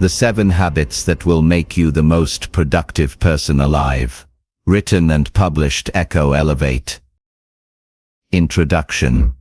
The 7 Habits That Will Make You the Most Productive Person Alive. Written and published Echo Elevate. Introduction.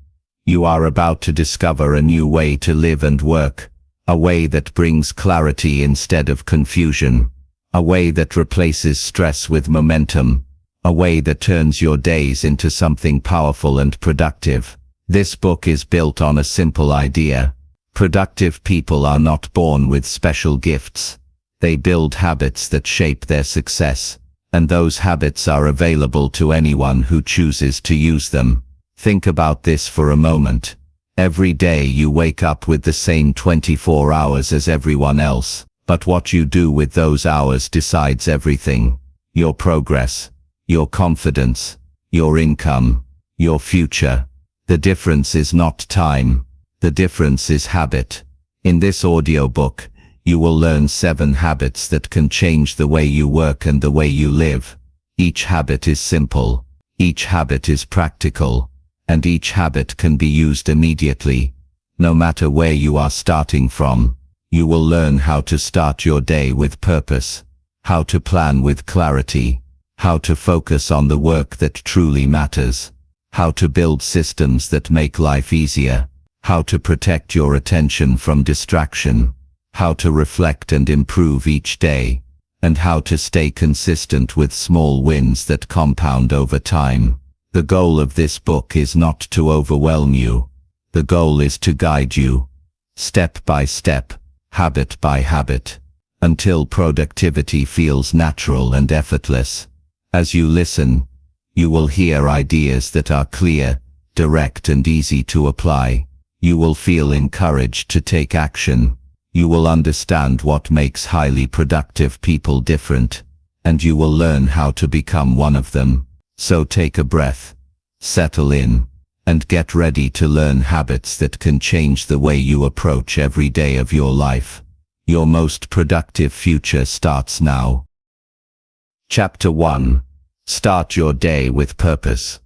You are about to discover a new way to live and work, a way that brings clarity instead of confusion, a way that replaces stress with momentum, a way that turns your days into something powerful and productive. This book is built on a simple idea. Productive people are not born with special gifts. They build habits that shape their success, and those habits are available to anyone who chooses to use them. Think about this for a moment. Every day you wake up with the same 24 hours as everyone else, but what you do with those hours decides everything. Your progress, your confidence, your income, your future. The difference is not time. The difference is habit. In this audiobook, you will learn 7 habits that can change the way you work and the way you live. Each habit is simple, each habit is practical, and each habit can be used immediately. No matter where you are starting from, you will learn how to start your day with purpose, how to plan with clarity, how to focus on the work that truly matters, how to build systems that make life easier, how to protect your attention from distraction, how to reflect and improve each day, and how to stay consistent with small wins that compound over time. The goal of this book is not to overwhelm you. The goal is to guide you, step by step, habit by habit, until productivity feels natural and effortless. As you listen, you will hear ideas that are clear, direct and easy to apply. You will feel encouraged to take action. You will understand what makes highly productive people different, and you will learn how to become one of them. So take a breath, settle in, and get ready to learn habits that can change the way you approach every day of your life. Your most productive future starts now. Chapter 1. Start your day with purpose.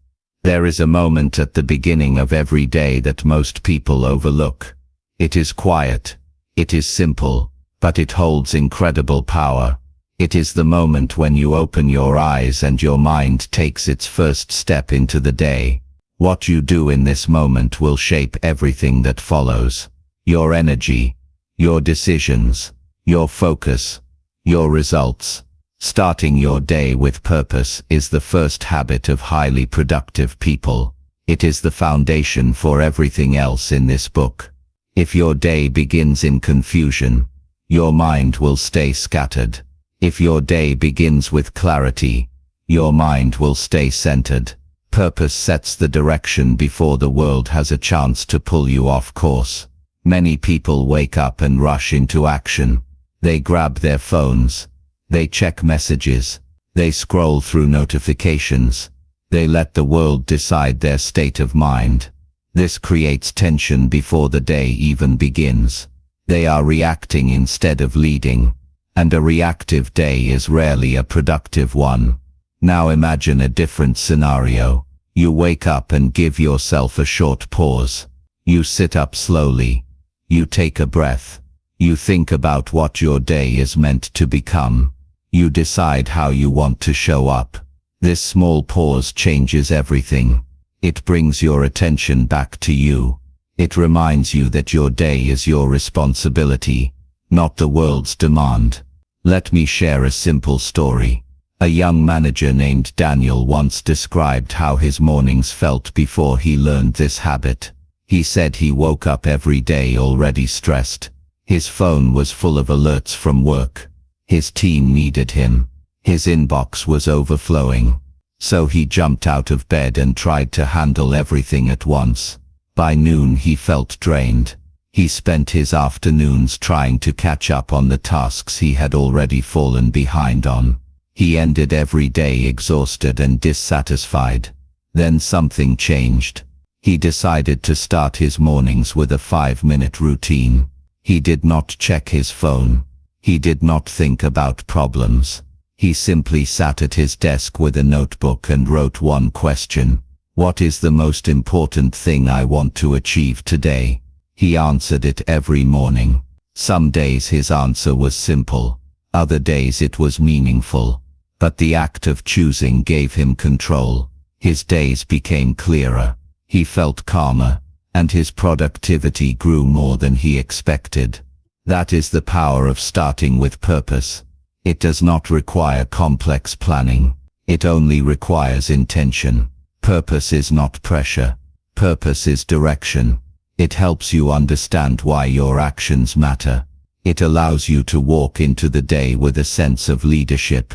There is a moment at the beginning of every day that most people overlook. It is quiet. It is simple, but it holds incredible power. It is the moment when you open your eyes and your mind takes its first step into the day. What you do in this moment will shape everything that follows. Your energy, your decisions, your focus, your results. Starting your day with purpose is the first habit of highly productive people. It is the foundation for everything else in this book. If your day begins in confusion, your mind will stay scattered. If your day begins with clarity, your mind will stay centered. Purpose sets the direction before the world has a chance to pull you off course. Many people wake up and rush into action. They grab their phones. They check messages. They scroll through notifications. They let the world decide their state of mind. This creates tension before the day even begins. They are reacting instead of leading, and a reactive day is rarely a productive one. Now imagine a different scenario. You wake up and give yourself a short pause. You sit up slowly. You take a breath. You think about what your day is meant to become. You decide how you want to show up. This small pause changes everything. It brings your attention back to you. It reminds you that your day is your responsibility, not the world's demand. Let me share a simple story. A young manager named Daniel once described how his mornings felt before he learned this habit. He said he woke up every day already stressed. His phone was full of alerts from work. His team needed him. His inbox was overflowing. So he jumped out of bed and tried to handle everything at once. By noon he felt drained. He spent his afternoons trying to catch up on the tasks he had already fallen behind on. He ended every day exhausted and dissatisfied. Then something changed. He decided to start his mornings with a 5-minute routine. He did not check his phone. He did not think about problems. He simply sat at his desk with a notebook and wrote one question. What is the most important thing I want to achieve today? He answered it every morning. Some days his answer was simple, other days it was meaningful. But the act of choosing gave him control. His days became clearer, he felt calmer, and his productivity grew more than he expected. That is the power of starting with purpose. It does not require complex planning. It only requires intention. Purpose is not pressure. Purpose is direction. It helps you understand why your actions matter. It allows you to walk into the day with a sense of leadership.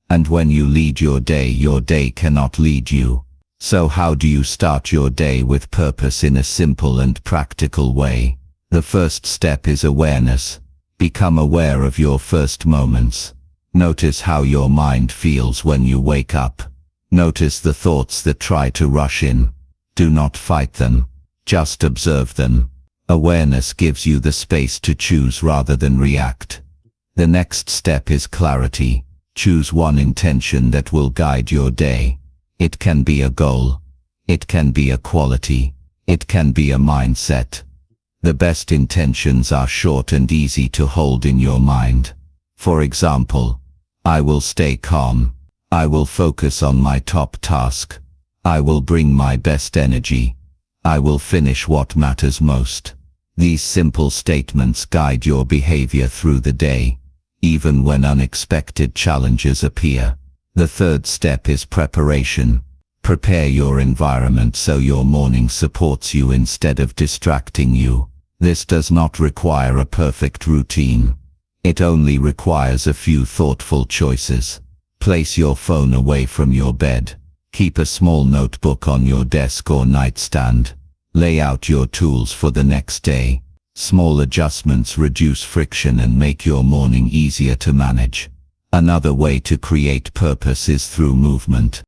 And when you lead your day cannot lead you. So how do you start your day with purpose in a simple and practical way? The first step is awareness. Become aware of your first moments. Notice how your mind feels when you wake up. Notice the thoughts that try to rush in. Do not fight them. Just observe them. Awareness gives you the space to choose rather than react. The next step is clarity. Choose one intention that will guide your day. It can be a goal. It can be a quality. It can be a mindset. The best intentions are short and easy to hold in your mind. For example, I will stay calm. I will focus on my top task. I will bring my best energy. I will finish what matters most. These simple statements guide your behavior through the day, even when unexpected challenges appear. The third step is preparation. Prepare your environment so your morning supports you instead of distracting you. This does not require a perfect routine. It only requires a few thoughtful choices. Place your phone away from your bed. Keep a small notebook on your desk or nightstand. Lay out your tools for the next day. Small adjustments reduce friction and make your morning easier to manage. Another way to create purpose is through movement.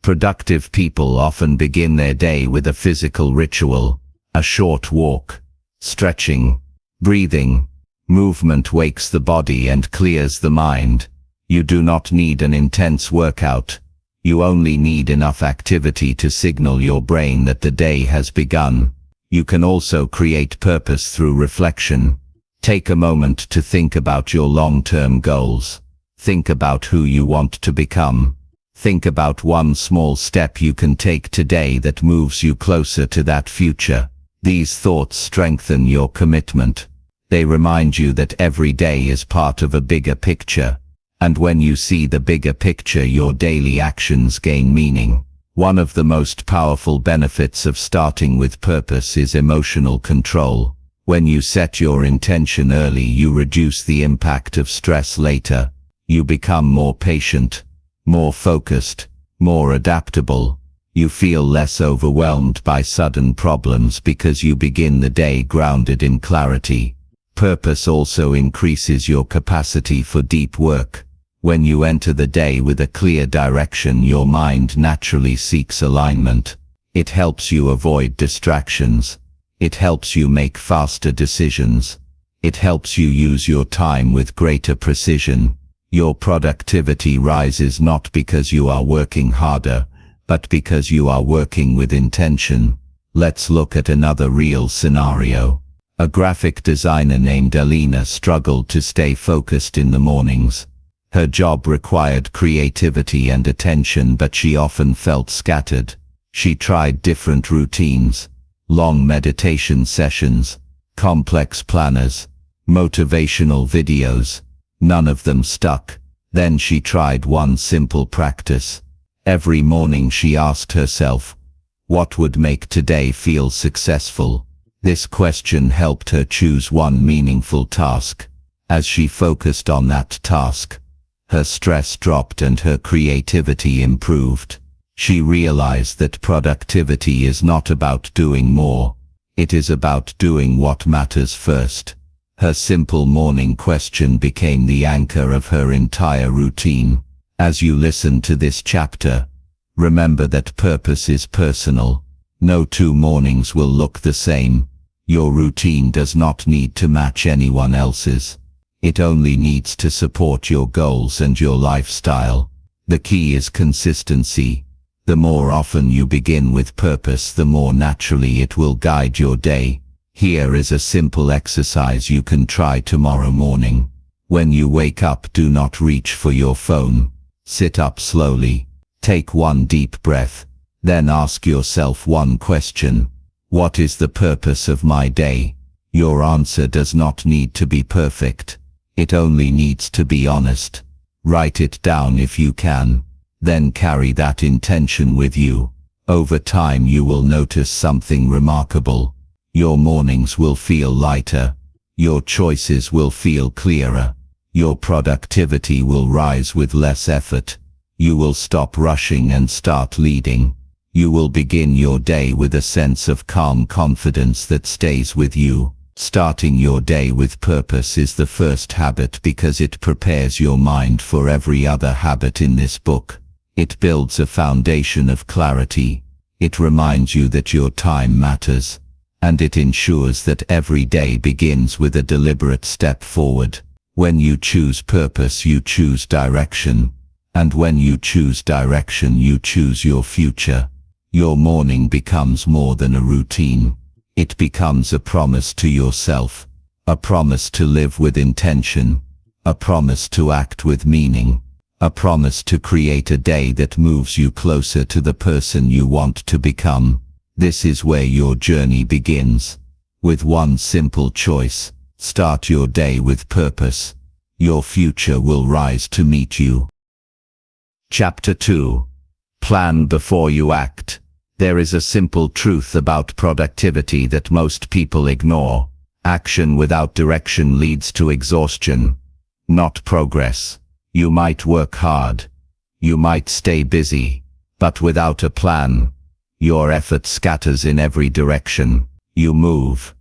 Productive people often begin their day with a physical ritual, a short walk, stretching, breathing. Movement wakes the body and clears the mind. You do not need an intense workout. You only need enough activity to signal your brain that the day has begun. You can also create purpose through reflection. Take a moment to think about your long-term goals. Think about who you want to become. Think about one small step you can take today that moves you closer to that future. These thoughts strengthen your commitment. They remind you that every day is part of a bigger picture. And when you see the bigger picture, your daily actions gain meaning. One of the most powerful benefits of starting with purpose is emotional control. When you set your intention early, you reduce the impact of stress later. You become more patient, more focused, more adaptable. You feel less overwhelmed by sudden problems because you begin the day grounded in clarity. Purpose also increases your capacity for deep work. When you enter the day with a clear direction, your mind naturally seeks alignment. It helps you avoid distractions. It helps you make faster decisions. It helps you use your time with greater precision. Your productivity rises not because you are working harder, but because you are working with intention. Let's look at another real scenario. A graphic designer named Alina struggled to stay focused in the mornings. Her job required creativity and attention, but she often felt scattered. She tried different routines, long meditation sessions, complex planners, motivational videos. None of them stuck. Then she tried one simple practice. Every morning she asked herself, what would make today feel successful? This question helped her choose one meaningful task. As she focused on that task, her stress dropped and her creativity improved. She realized that productivity is not about doing more. It is about doing what matters first. Her simple morning question became the anchor of her entire routine. As you listen to this chapter, remember that purpose is personal. No two mornings will look the same. Your routine does not need to match anyone else's. It only needs to support your goals and your lifestyle. The key is consistency. The more often you begin with purpose, the more naturally it will guide your day. Here is a simple exercise you can try tomorrow morning. When you wake up, do not reach for your phone. Sit up slowly. Take one deep breath. Then ask yourself one question. What is the purpose of my day? Your answer does not need to be perfect. It only needs to be honest. Write it down if you can. Then carry that intention with you. Over time you will notice something remarkable. Your mornings will feel lighter. Your choices will feel clearer. Your productivity will rise with less effort. You will stop rushing and start leading. You will begin your day with a sense of calm confidence that stays with you. Starting your day with purpose is the first habit because it prepares your mind for every other habit in this book. It builds a foundation of clarity. It reminds you that your time matters. And it ensures that every day begins with a deliberate step forward. When you choose purpose, you choose direction. And when you choose direction, you choose your future. Your morning becomes more than a routine. It becomes a promise to yourself. A promise to live with intention. A promise to act with meaning. A promise to create a day that moves you closer to the person you want to become. This is where your journey begins. With one simple choice. Start your day with purpose. Your future will rise to meet you. Chapter 2. Plan before you act. There is a simple truth about productivity that most people ignore. Action without direction leads to exhaustion, not progress. You might work hard. You might stay busy. But without a plan, your effort scatters in every direction. You move,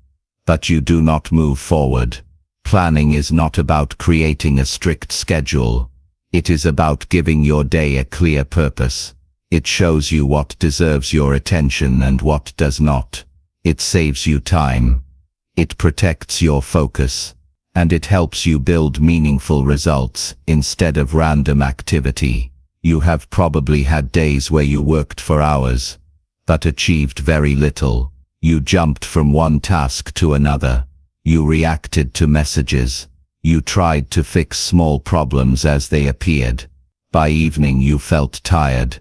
but you do not move forward. Planning is not about creating a strict schedule. It is about giving your day a clear purpose. It shows you what deserves your attention and what does not. It saves you time. It protects your focus. And it helps you build meaningful results instead of random activity. You have probably had days where you worked for hours, but achieved very little. You jumped from one task to another. You reacted to messages. You tried to fix small problems as they appeared. By evening you felt tired,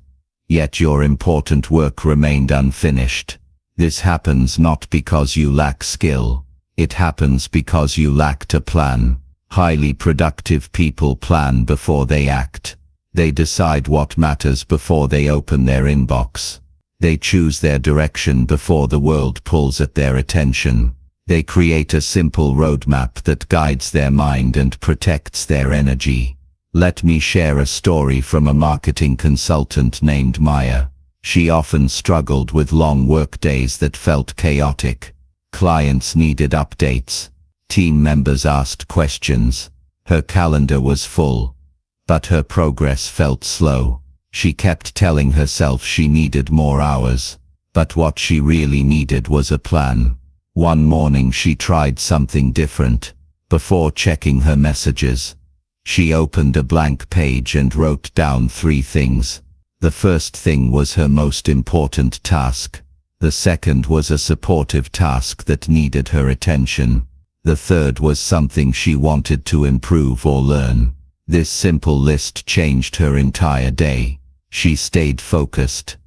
yet your important work remained unfinished. This happens not because you lack skill. It happens because you lacked a plan. Highly productive people plan before they act. They decide what matters before they open their inbox. They choose their direction before the world pulls at their attention. They create a simple roadmap that guides their mind and protects their energy. Let me share a story from a marketing consultant named Maya. She often struggled with long workdays that felt chaotic. Clients needed updates. Team members asked questions. Her calendar was full, but her progress felt slow. She kept telling herself she needed more hours, but what she really needed was a plan. One morning she tried something different. Before checking her messages, she opened a blank page and wrote down 3 things. The first thing was her most important task. The second was a supportive task that needed her attention. The third was something she wanted to improve or learn. This simple list changed her entire day. She stayed focused.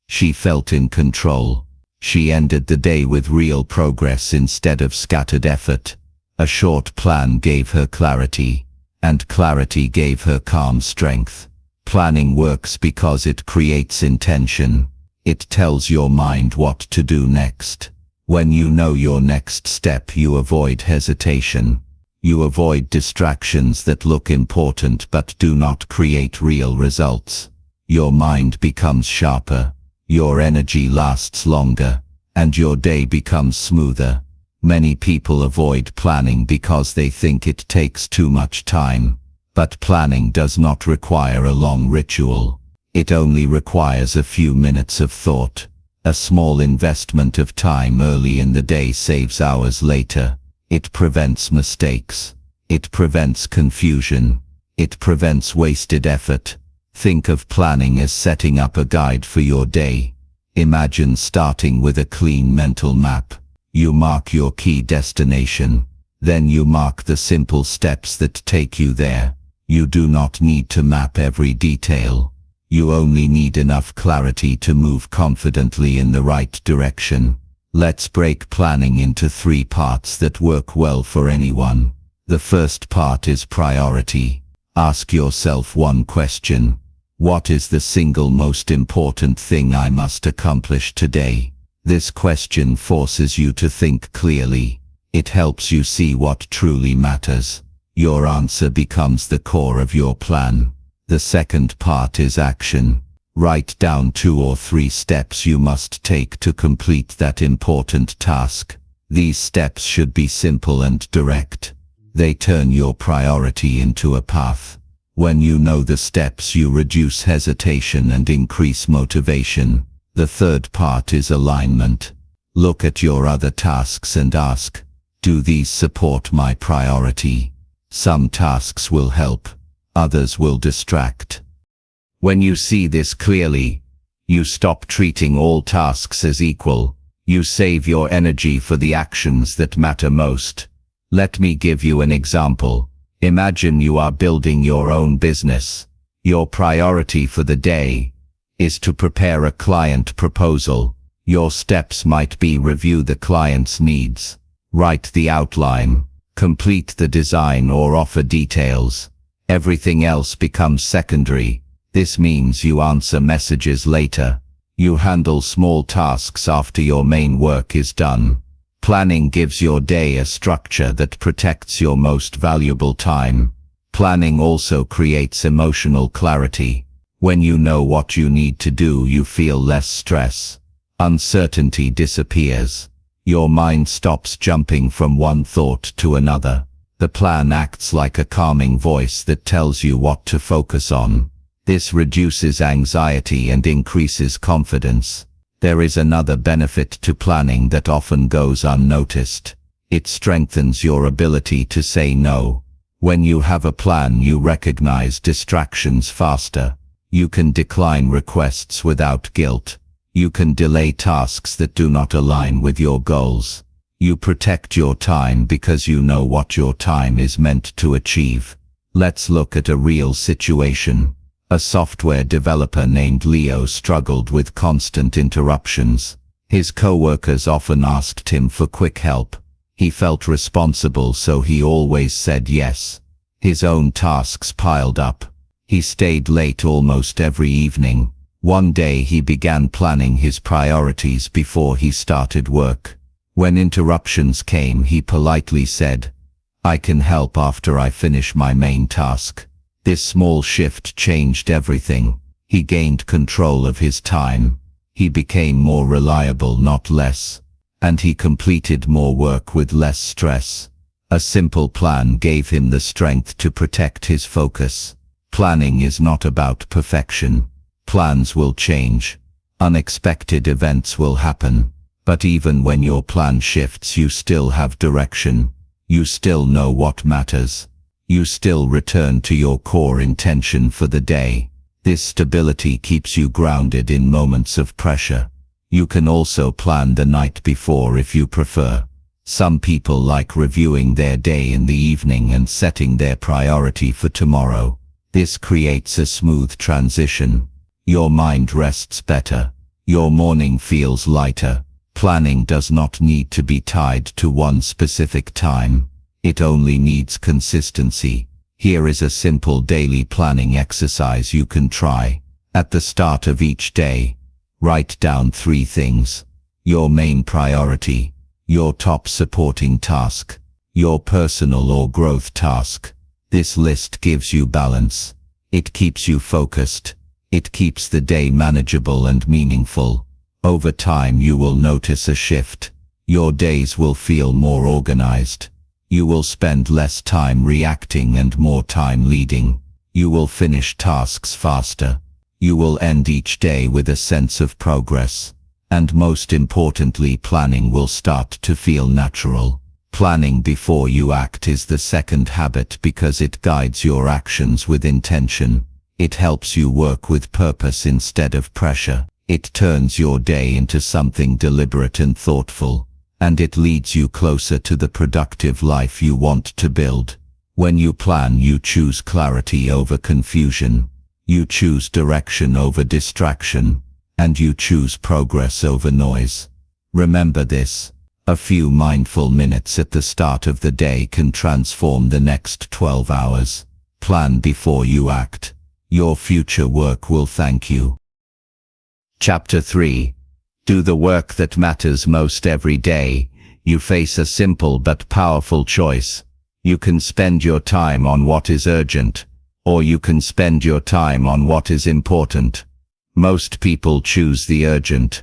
She felt in control. She ended the day with real progress instead of scattered effort. A short plan gave her clarity, and clarity gave her calm strength. Planning works because it creates intention. It tells your mind what to do next. When you know your next step, you avoid hesitation. You avoid distractions that look important but do not create real results. Your mind becomes sharper, your energy lasts longer, and your day becomes smoother. Many people avoid planning because they think it takes too much time. But planning does not require a long ritual. It only requires a few minutes of thought. A small investment of time early in the day saves hours later. It prevents mistakes. It prevents confusion. It prevents wasted effort. Think of planning as setting up a guide for your day. Imagine starting with a clean mental map. You mark your key destination. Then you mark the simple steps that take you there. You do not need to map every detail. You only need enough clarity to move confidently in the right direction. Let's break planning into 3 parts that work well for anyone. The first part is priority. Ask yourself one question. What is the single most important thing I must accomplish today? This question forces you to think clearly. It helps you see what truly matters. Your answer becomes the core of your plan. The second part is action. Write down 2 or 3 steps you must take to complete that important task. These steps should be simple and direct. They turn your priority into a path. When you know the steps, you reduce hesitation and increase motivation. The third part is alignment. Look at your other tasks and ask, do these support my priority? Some tasks will help, others will distract. When you see this clearly, you stop treating all tasks as equal. You save your energy for the actions that matter most. Let me give you an example. Imagine you are building your own business. Your priority for the day is to prepare a client proposal. Your steps might be: review the client's needs, write the outline, complete the design or offer details. Everything else becomes secondary. This means you answer messages later. You handle small tasks after your main work is done. Planning gives your day a structure that protects your most valuable time. Planning also creates emotional clarity. When you know what you need to do, you feel less stress. Uncertainty disappears. Your mind stops jumping from one thought to another. The plan acts like a calming voice that tells you what to focus on. This reduces anxiety and increases confidence. There is another benefit to planning that often goes unnoticed. It strengthens your ability to say no. When you have a plan, you recognize distractions faster. You can decline requests without guilt. You can delay tasks that do not align with your goals. You protect your time because you know what your time is meant to achieve. Let's look at a real situation. A software developer named Leo struggled with constant interruptions. His coworkers often asked him for quick help. He felt responsible, so he always said yes. His own tasks piled up. He stayed late almost every evening. One day he began planning his priorities before he started work. When interruptions came, he politely said, "I can help after I finish my main task." This small shift changed everything. He gained control of his time. He became more reliable, not less. And he completed more work with less stress. A simple plan gave him the strength to protect his focus. Planning is not about perfection. Plans will change. Unexpected events will happen. But even when your plan shifts, you still have direction. You still know what matters. You still return to your core intention for the day. This stability keeps you grounded in moments of pressure. You can also plan the night before if you prefer. Some people like reviewing their day in the evening and setting their priority for tomorrow. This creates a smooth transition. Your mind rests better. Your morning feels lighter. Planning does not need to be tied to one specific time. It only needs consistency. Here is a simple daily planning exercise you can try. At the start of each day, write down 3 things: your main priority, your top supporting task, your personal or growth task. This list gives you balance. It keeps you focused. It keeps the day manageable and meaningful. Over time, you will notice a shift. Your days will feel more organized. You will spend less time reacting and more time leading. You will finish tasks faster. You will end each day with a sense of progress. And most importantly, planning will start to feel natural. Planning before you act is the second habit because it guides your actions with intention. It helps you work with purpose instead of pressure. It turns your day into something deliberate and thoughtful. and it leads you closer to the productive life you want to build. When you plan, you choose clarity over confusion, you choose direction over distraction, and you choose progress over noise. Remember this: a few mindful minutes at the start of the day can transform the next 12 hours. Plan before you act. Your future work will thank you. Chapter 3. Do the work that matters most every day. You face a simple but powerful choice. You can spend your time on what is urgent, or you can spend your time on what is important. Most people choose the urgent.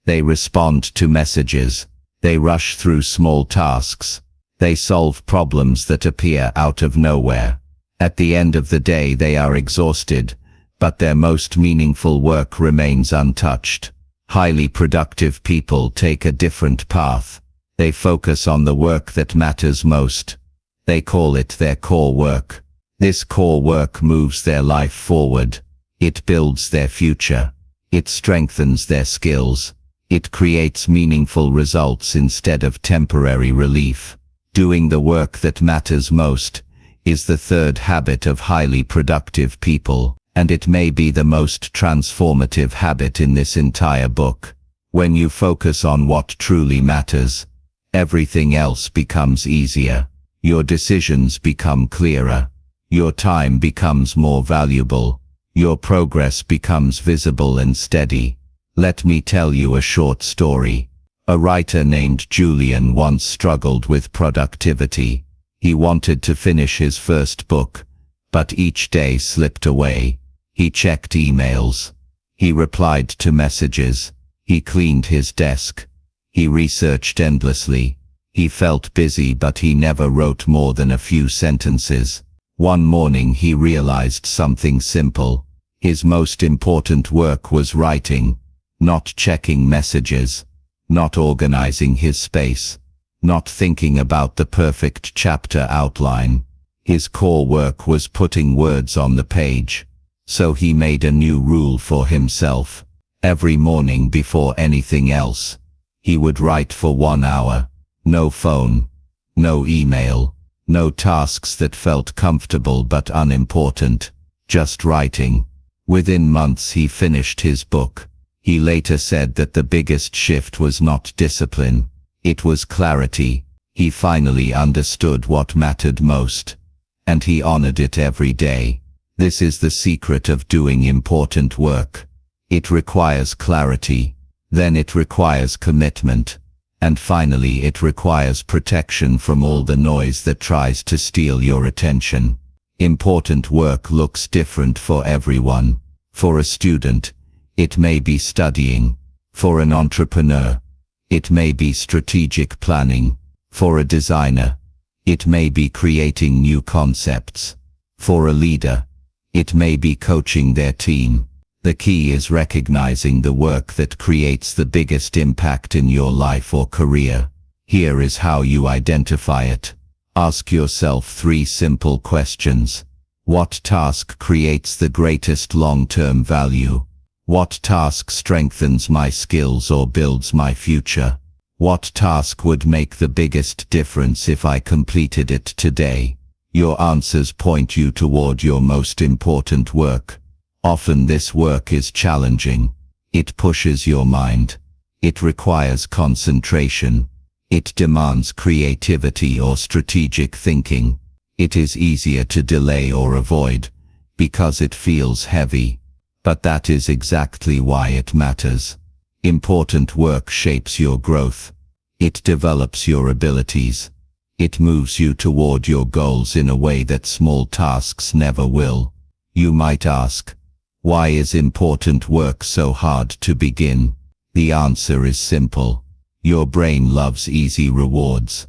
They respond to messages. They rush through small tasks. They solve problems that appear out of nowhere. At the end of the day, they are exhausted, but their most meaningful work remains untouched. Highly productive people take a different path. They focus on the work that matters most. They call it their core work. This core work moves their life forward. It builds their future. It strengthens their skills. It creates meaningful results instead of temporary relief. Doing the work that matters most is the third habit of highly productive people, and it may be the most transformative habit in this entire book. When you focus on what truly matters, everything else becomes easier. Your decisions become clearer. Your time becomes more valuable. Your progress becomes visible and steady. Let me tell you a short story. A writer named Julian once struggled with productivity. He wanted to finish his first book, but each day slipped away. He checked emails. He replied to messages. He cleaned his desk. He researched endlessly. He felt busy, but he never wrote more than a few sentences. One morning he realized something simple. His most important work was writing, not checking messages, not organizing his space, not thinking about the perfect chapter outline. His core work was putting words on the page. So he made a new rule for himself. Every morning before anything else, he would write for 1 hour. No phone, no email, no tasks that felt comfortable but unimportant, just writing. Within months he finished his book. He later said that the biggest shift was not discipline, it was clarity. He finally understood what mattered most, and he honored it every day. This is the secret of doing important work. It requires clarity, then it requires commitment, and finally it requires protection from all the noise that tries to steal your attention. Important work looks different for everyone. For a student, it may be studying. For an entrepreneur, it may be strategic planning. For a designer, it may be creating new concepts. For a leader, it may be coaching their team. The key is recognizing the work that creates the biggest impact in your life or career. Here is how you identify it. Ask yourself 3 simple questions. What task creates the greatest long-term value? What task strengthens my skills or builds my future? What task would make the biggest difference if I completed it today? Your answers point you toward your most important work. Often this work is challenging. It pushes your mind. It requires concentration. It demands creativity or strategic thinking. It is easier to delay or avoid, because it feels heavy. But that is exactly why it matters. Important work shapes your growth. It develops your abilities. It moves you toward your goals in a way that small tasks never will. You might ask, why is important work so hard to begin? The answer is simple. Your brain loves easy rewards.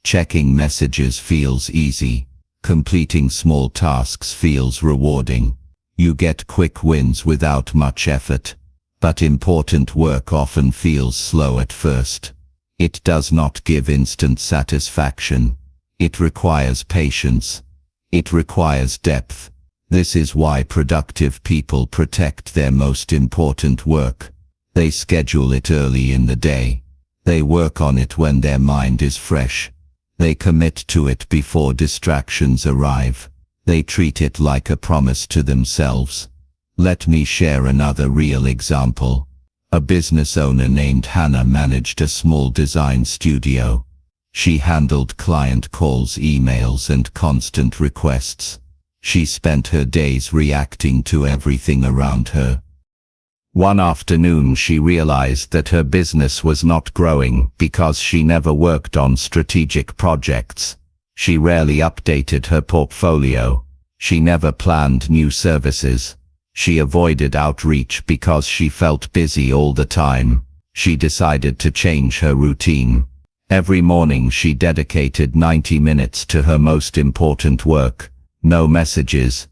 Checking messages feels easy. Completing small tasks feels rewarding. You get quick wins without much effort. But important work often feels slow at first. It does not give instant satisfaction. It requires patience. It requires depth. This is why productive people protect their most important work. They schedule it early in the day. They work on it when their mind is fresh. They commit to it before distractions arrive. They treat it like a promise to themselves. Let me share another real example. A business owner named Hannah managed a small design studio. She handled client calls, emails, and constant requests. She spent her days reacting to everything around her. One afternoon she realized that her business was not growing because she never worked on strategic projects. She rarely updated her portfolio. She never planned new services. She avoided outreach because she felt busy all the time. She decided to change her routine. Every morning she dedicated 90 minutes to her most important work. No messages,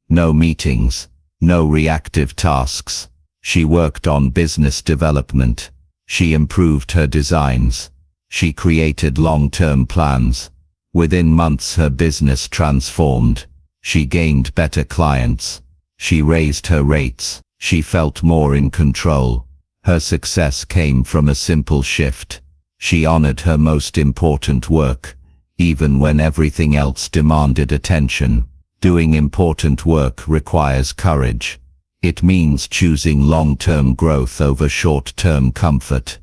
no meetings, no reactive tasks. She worked on business development. She improved her designs. She created long-term plans. Within months her business transformed. She gained better clients. She raised her rates. She felt more in control. Her success came from a simple shift. She honored her most important work, even when everything else demanded attention. Doing important work requires courage. It means choosing long-term growth over short-term comfort.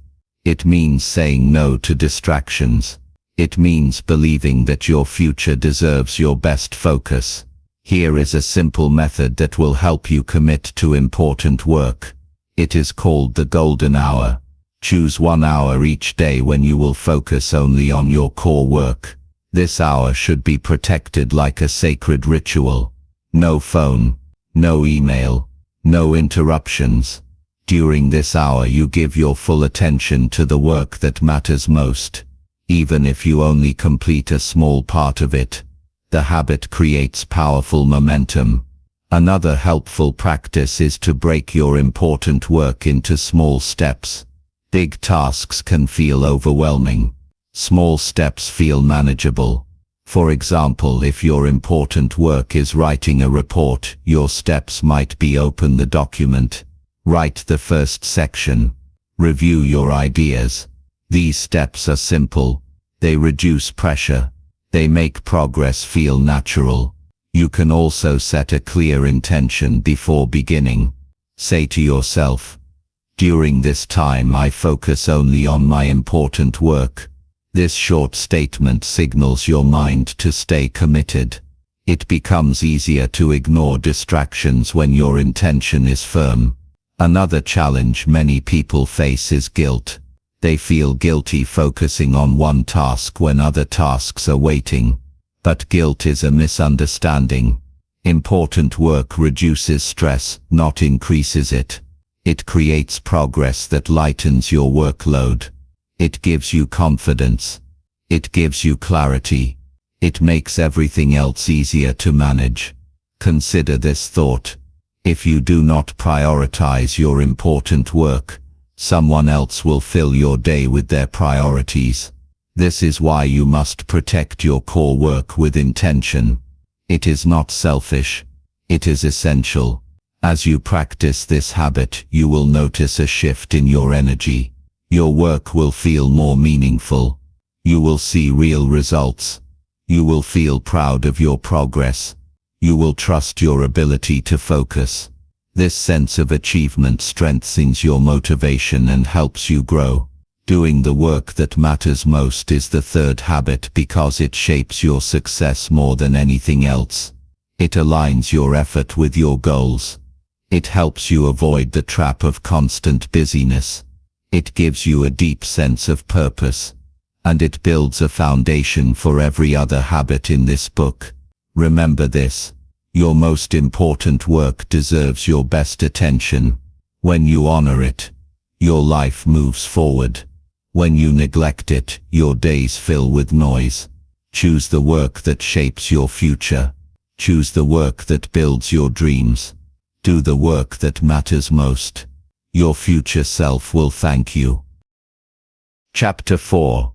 It means saying no to distractions. It means believing that your future deserves your best focus. Here is a simple method that will help you commit to important work. It is called the golden hour. Choose 1 hour each day when you will focus only on your core work. This hour should be protected like a sacred ritual. No phone, no email, no interruptions. During this hour you give your full attention to the work that matters most. Even if you only complete a small part of it, the habit creates powerful momentum. Another helpful practice is to break your important work into small steps. Big tasks can feel overwhelming. Small steps feel manageable. For example, if your important work is writing a report, your steps might be: open the document, write the first section, review your ideas. These steps are simple. They reduce pressure. They make progress feel natural. You can also set a clear intention before beginning. Say to yourself, "During this time I focus only on my important work." This short statement signals your mind to stay committed. It becomes easier to ignore distractions when your intention is firm. Another challenge many people face is guilt. They feel guilty focusing on one task when other tasks are waiting. But guilt is a misunderstanding. Important work reduces stress, not increases it. It creates progress that lightens your workload. It gives you confidence. It gives you clarity. It makes everything else easier to manage. Consider this thought. If you do not prioritize your important work, someone else will fill your day with their priorities. This is why you must protect your core work with intention. It is not selfish. It is essential. As you practice this habit, you will notice a shift in your energy. Your work will feel more meaningful. You will see real results. You will feel proud of your progress. You will trust your ability to focus. This sense of achievement strengthens your motivation and helps you grow. Doing the work that matters most is the third habit because it shapes your success more than anything else. It aligns your effort with your goals. It helps you avoid the trap of constant busyness. It gives you a deep sense of purpose. And it builds a foundation for every other habit in this book. Remember this. Your most important work deserves your best attention. When you honor it, your life moves forward. When you neglect it, your days fill with noise. Choose the work that shapes your future. Choose the work that builds your dreams. Do the work that matters most. Your future self will thank you. Chapter 4.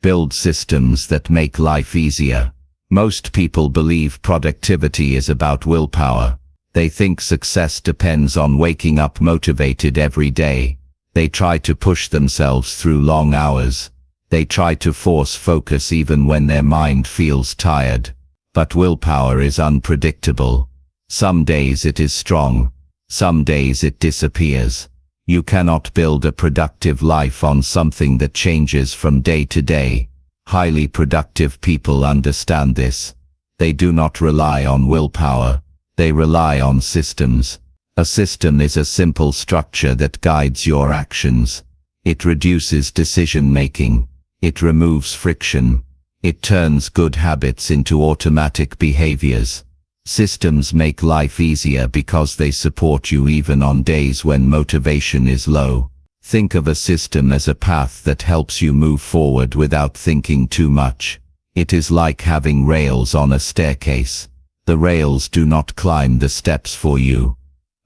Build systems that make life easier. Most people believe productivity is about willpower. They think success depends on waking up motivated every day. They try to push themselves through long hours. They try to force focus even when their mind feels tired. But willpower is unpredictable. Some days it is strong. Some days it disappears. You cannot build a productive life on something that changes from day to day. Highly productive people understand this. They do not rely on willpower. They rely on systems. A system is a simple structure that guides your actions. It reduces decision-making. It removes friction. It turns good habits into automatic behaviors. Systems make life easier because they support you even on days when motivation is low. Think of a system as a path that helps you move forward without thinking too much. It is like having rails on a staircase. The rails do not climb the steps for you,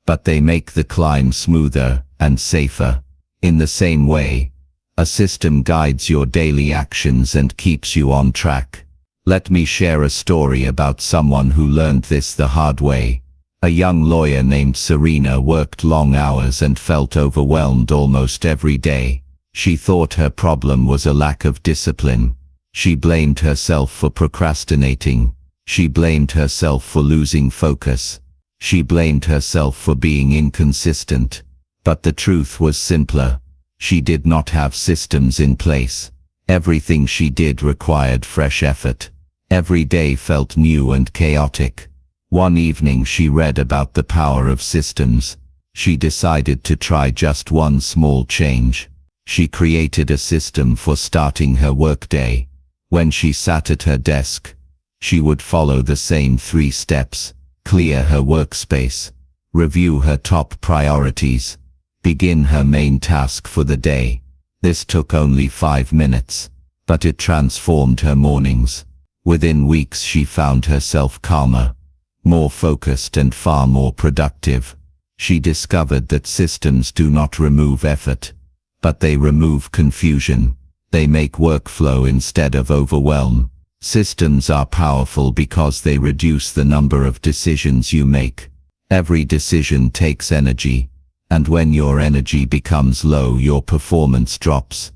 but they make the climb smoother and safer. In the same way, a system guides your daily actions and keeps you on track. Let me share a story about someone who learned this the hard way. A young lawyer named Serena worked long hours and felt overwhelmed almost every day. She thought her problem was a lack of discipline. She blamed herself for procrastinating. She blamed herself for losing focus. She blamed herself for being inconsistent. But the truth was simpler. She did not have systems in place. Everything she did required fresh effort. Every day felt new and chaotic. One evening she read about the power of systems. She decided to try just one small change. She created a system for starting her workday. When she sat at her desk, she would follow the same 3 steps. Clear her workspace. Review her top priorities. Begin her main task for the day. This took only 5 minutes, but it transformed her mornings. Within weeks she found herself calmer, more focused and far more productive. She discovered that systems do not remove effort, but they remove confusion. They make workflow instead of overwhelm. Systems are powerful because they reduce the number of decisions you make. Every decision takes energy, and when your energy becomes low, your performance drops.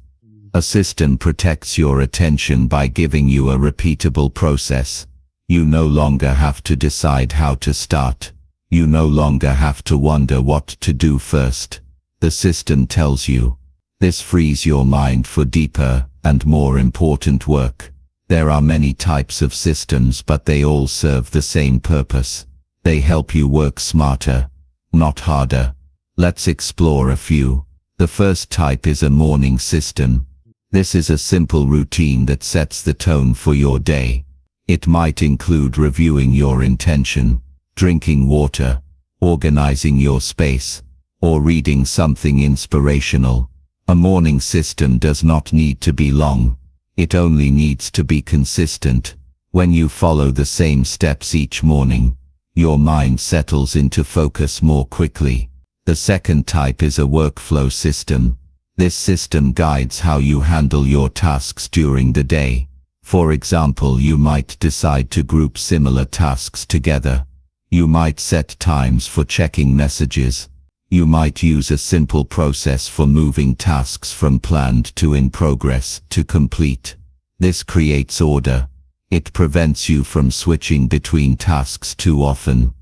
A system protects your attention by giving you a repeatable process. You no longer have to decide how to start. You no longer have to wonder what to do first. The system tells you. This frees your mind for deeper and more important work. There are many types of systems, but they all serve the same purpose. They help you work smarter, not harder. Let's explore a few. The first type is a morning system. This is a simple routine that sets the tone for your day. It might include reviewing your intention, drinking water, organizing your space, or reading something inspirational. A morning system does not need to be long. It only needs to be consistent. When you follow the same steps each morning, your mind settles into focus more quickly. The second type is a workflow system. This system guides how you handle your tasks during the day. For example, you might decide to group similar tasks together. You might set times for checking messages. You might use a simple process for moving tasks from planned to in progress to complete. This creates order. It prevents you from switching between tasks too often.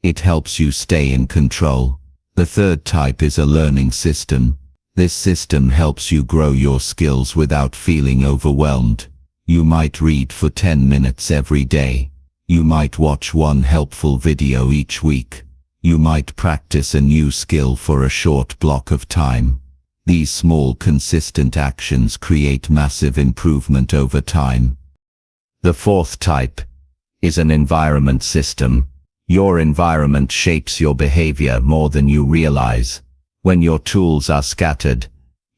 It helps you stay in control. The third type is a learning system. This system helps you grow your skills without feeling overwhelmed. You might read for 10 minutes every day. You might watch one helpful video each week. You might practice a new skill for a short block of time. These small, consistent actions create massive improvement over time. The fourth type is an environment system. Your environment shapes your behavior more than you realize. When your tools are scattered,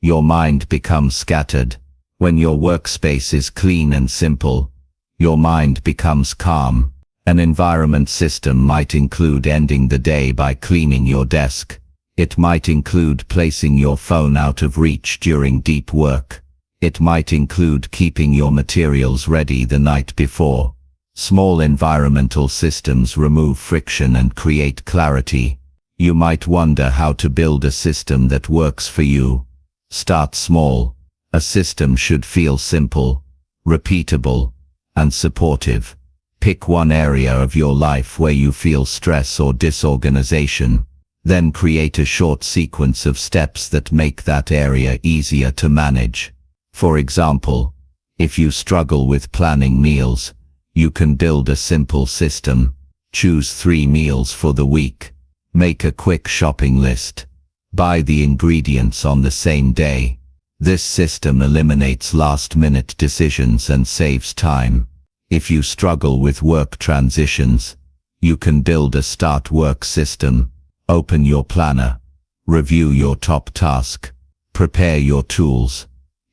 your mind becomes scattered. When your workspace is clean and simple, your mind becomes calm. An environment system might include ending the day by cleaning your desk. It might include placing your phone out of reach during deep work. It might include keeping your materials ready the night before. Small environmental systems remove friction and create clarity. You might wonder how to build a system that works for you. Start small. A system should feel simple, repeatable, and supportive. Pick one area of your life where you feel stress or disorganization. Then create a short sequence of steps that make that area easier to manage. For example, if you struggle with planning meals, you can build a simple system. Choose 3 meals for the week. Make a quick shopping list. Buy the ingredients on the same day. This system eliminates last-minute decisions and saves time. If you struggle with work transitions, you can build a start work system. Open your planner. Review your top task. Prepare your tools.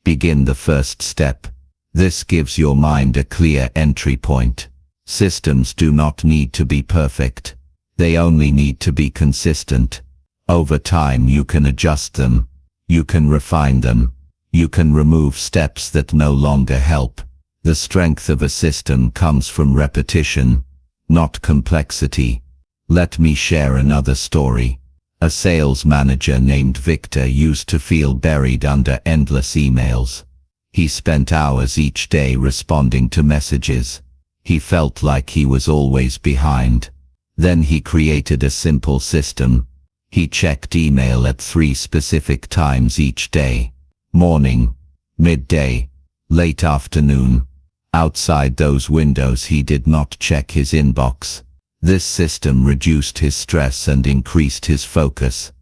Begin the first step. This gives your mind a clear entry point. Systems do not need to be perfect. They only need to be consistent. Over time you can adjust them. You can refine them. You can remove steps that no longer help. The strength of a system comes from repetition, not complexity. Let me share another story. A sales manager named Victor used to feel buried under endless emails. He spent hours each day responding to messages. He felt like he was always behind. Then he created a simple system. He checked email at 3 specific times each day. Morning, midday, late afternoon. Outside those windows he did not check his inbox. This system reduced his stress and increased his focus.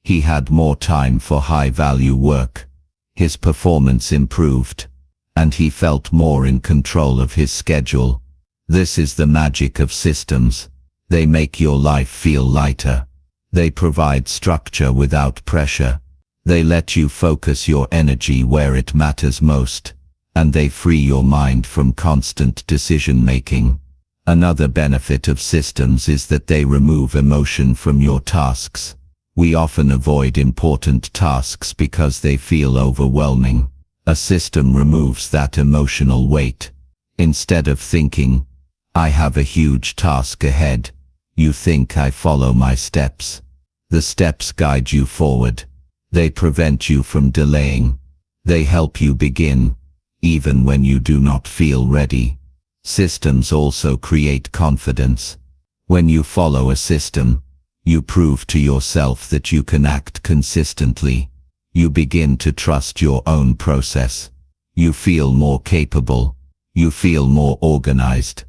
He had more time for high-value work. His performance improved, and he felt more in control of his schedule. This is the magic of systems. They make your life feel lighter. They provide structure without pressure. They let you focus your energy where it matters most, and they free your mind from constant decision-making. Another benefit of systems is that they remove emotion from your tasks. We often avoid important tasks because they feel overwhelming. A system removes that emotional weight. Instead of thinking, I have a huge task ahead, you think, I follow my steps. The steps guide you forward. They prevent you from delaying. They help you begin, even when you do not feel ready. Systems also create confidence. When you follow a system, you prove to yourself that you can act consistently. You begin to trust your own process. You feel more capable. You feel more organized.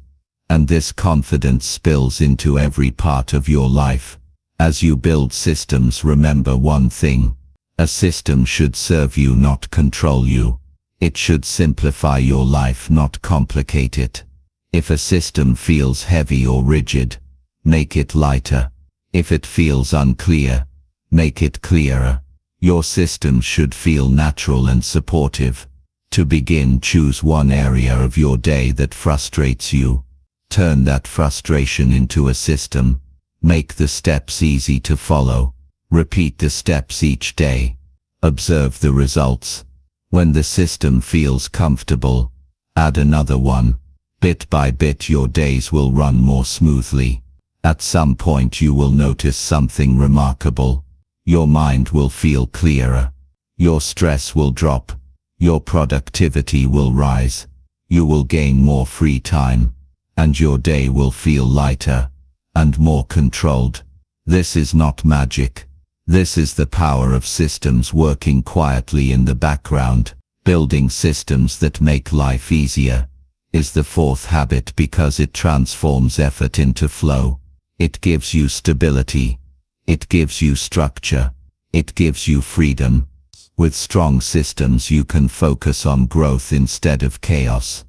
And this confidence spills into every part of your life. As you build systems, remember one thing. A system should serve you, not control you. It should simplify your life, not complicate it. If a system feels heavy or rigid, make it lighter. If it feels unclear, make it clearer. Your system should feel natural and supportive. To begin, choose one area of your day that frustrates you. Turn that frustration into a system. Make the steps easy to follow. Repeat the steps each day. Observe the results. When the system feels comfortable, add another one. Bit by bit your days will run more smoothly. At some point you will notice something remarkable. Your mind will feel clearer. Your stress will drop. Your productivity will rise. You will gain more free time. And your day will feel lighter and more controlled. This is not magic. This is the power of systems working quietly in the background. Building systems that make life easier is the 4th habit because it transforms effort into flow. It gives you stability. It gives you structure. It gives you freedom. With strong systems you can focus on growth instead of chaos.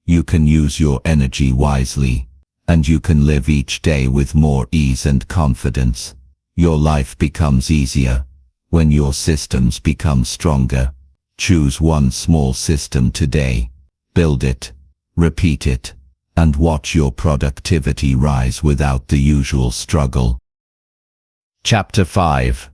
You can use your energy wisely, and you can live each day with more ease and confidence. Your life becomes easier when your systems become stronger. Choose one small system today. Build it, repeat it, and watch your productivity rise without the usual struggle. Chapter 5.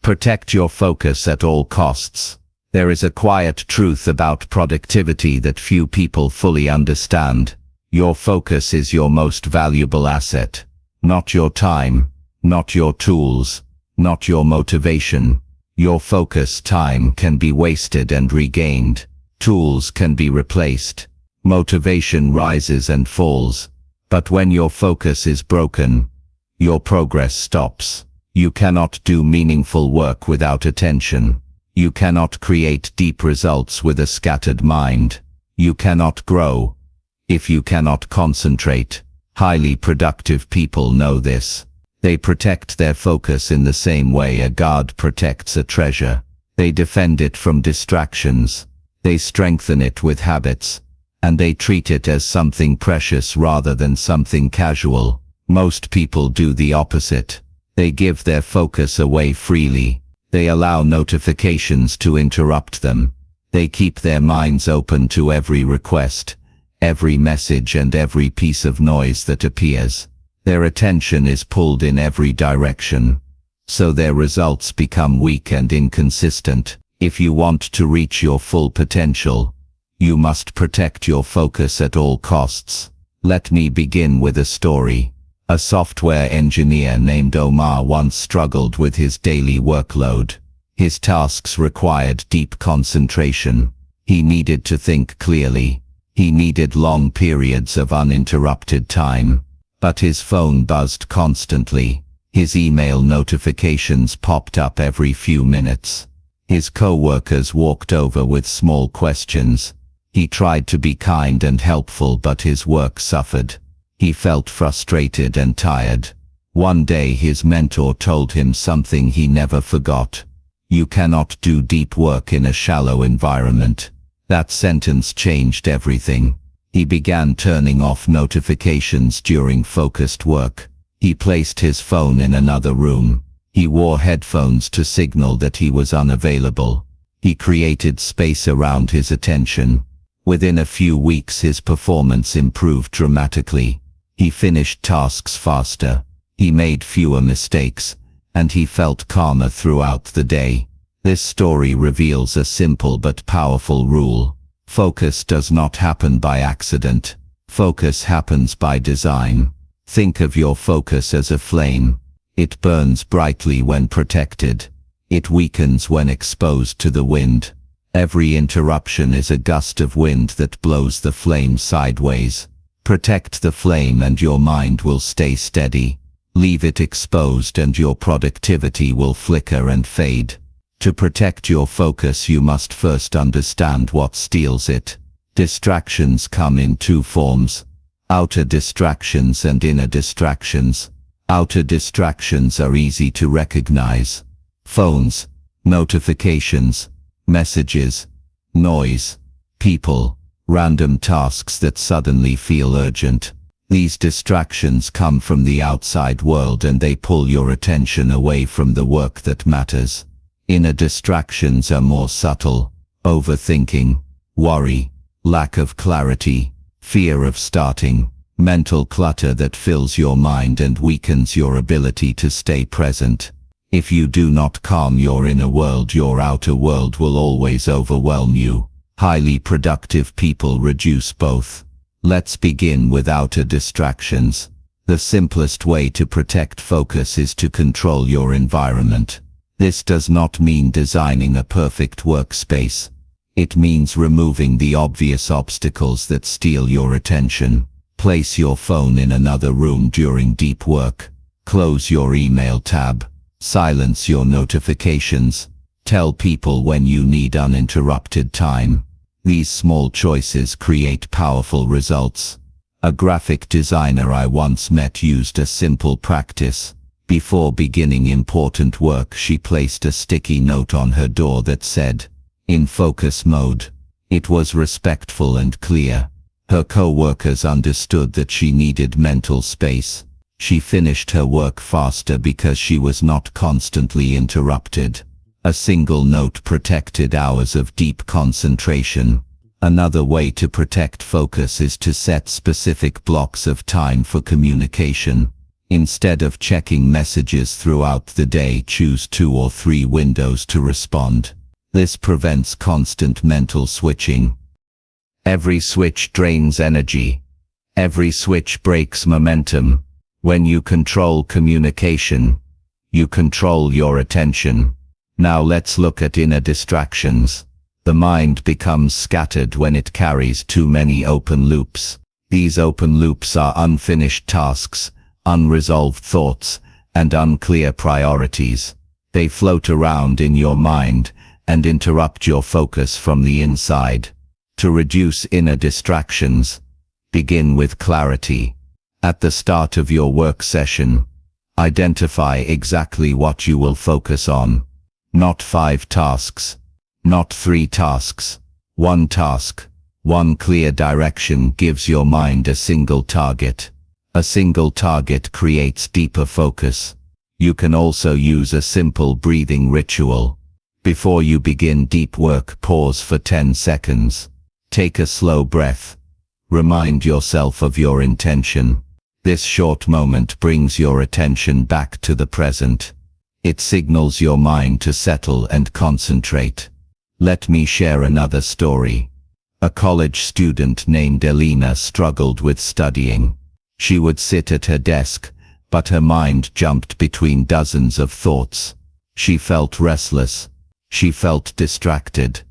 Protect your focus at all costs. There is a quiet truth about productivity that few people fully understand. Your focus is your most valuable asset. Not your time, not your tools, not your motivation. Your focus time can be wasted and regained. Tools can be replaced. Motivation rises and falls. But when your focus is broken, your progress stops. You cannot do meaningful work without attention. You cannot create deep results with a scattered mind. You cannot grow if you cannot concentrate. Highly productive people know this. They protect their focus in the same way a guard protects a treasure. They defend it from distractions. They strengthen it with habits. And they treat it as something precious rather than something casual. Most people do the opposite. They give their focus away freely. They allow notifications to interrupt them. They keep their minds open to every request, every message and every piece of noise that appears. Their attention is pulled in every direction. So their results become weak and inconsistent. If you want to reach your full potential, you must protect your focus at all costs. Let me begin with a story. A software engineer named Omar once struggled with his daily workload. His tasks required deep concentration. He needed to think clearly. He needed long periods of uninterrupted time. But his phone buzzed constantly. His email notifications popped up every few minutes. His co-workers walked over with small questions. He tried to be kind and helpful, but his work suffered. He felt frustrated and tired. One day his mentor told him something he never forgot. You cannot do deep work in a shallow environment. That sentence changed everything. He began turning off notifications during focused work. He placed his phone in another room. He wore headphones to signal that he was unavailable. He created space around his attention. Within a few weeks his performance improved dramatically. He finished tasks faster. He made fewer mistakes. And he felt calmer throughout the day. This story reveals a simple but powerful rule. Focus does not happen by accident. Focus happens by design. Think of your focus as a flame. It burns brightly when protected. It weakens when exposed to the wind. Every interruption is a gust of wind that blows the flame sideways. Protect the flame and your mind will stay steady. Leave it exposed and your productivity will flicker and fade. To protect your focus, you must first understand what steals it. Distractions come in two forms: outer distractions and inner distractions. Outer distractions are easy to recognize. Phones, notifications, messages, noise, people, random tasks that suddenly feel urgent. These distractions come from the outside world and they pull your attention away from the work that matters. Inner distractions are more subtle: overthinking, worry, lack of clarity, fear of starting, mental clutter that fills your mind and weakens your ability to stay present. If you do not calm your inner world, your outer world will always overwhelm you. Highly productive people reduce both. Let's begin with outer distractions. The simplest way to protect focus is to control your environment. This does not mean designing a perfect workspace. It means removing the obvious obstacles that steal your attention. Place your phone in another room during deep work. Close your email tab. Silence your notifications. Tell people when you need uninterrupted time. These small choices create powerful results. A graphic designer I once met used a simple practice. Before beginning important work, she placed a sticky note on her door that said, "In focus mode." It was respectful and clear. Her co-workers understood that she needed mental space. She finished her work faster because she was not constantly interrupted. A single note protected hours of deep concentration. Another way to protect focus is to set specific blocks of time for communication. Instead of checking messages throughout the day, choose 2 or 3 windows to respond. This prevents constant mental switching. Every switch drains energy. Every switch breaks momentum. When you control communication, you control your attention. Now let's look at inner distractions. The mind becomes scattered when it carries too many open loops. These open loops are unfinished tasks, unresolved thoughts, and unclear priorities. They float around in your mind and interrupt your focus from the inside. To reduce inner distractions, begin with clarity. At the start of your work session, identify exactly what you will focus on. Not 5 tasks, not 3 tasks, 1 task. One clear direction gives your mind a single target. A single target creates deeper focus. You can also use a simple breathing ritual. Before you begin deep work, pause for 10 seconds. Take a slow breath. Remind yourself of your intention. This short moment brings your attention back to the present. It signals your mind to settle and concentrate. Let me share another story. A college student named Elena struggled with studying. She would sit at her desk, but her mind jumped between dozens of thoughts. She felt restless. She felt distracted.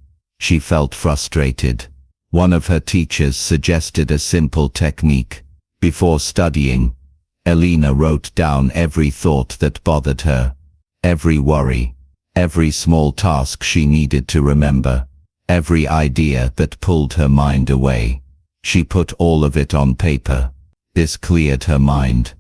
She felt frustrated. One of her teachers suggested a simple technique. Before studying, Elena wrote down every thought that bothered her, every worry, every small task she needed to remember, every idea that pulled her mind away. She put all of it on paper. This cleared her mind.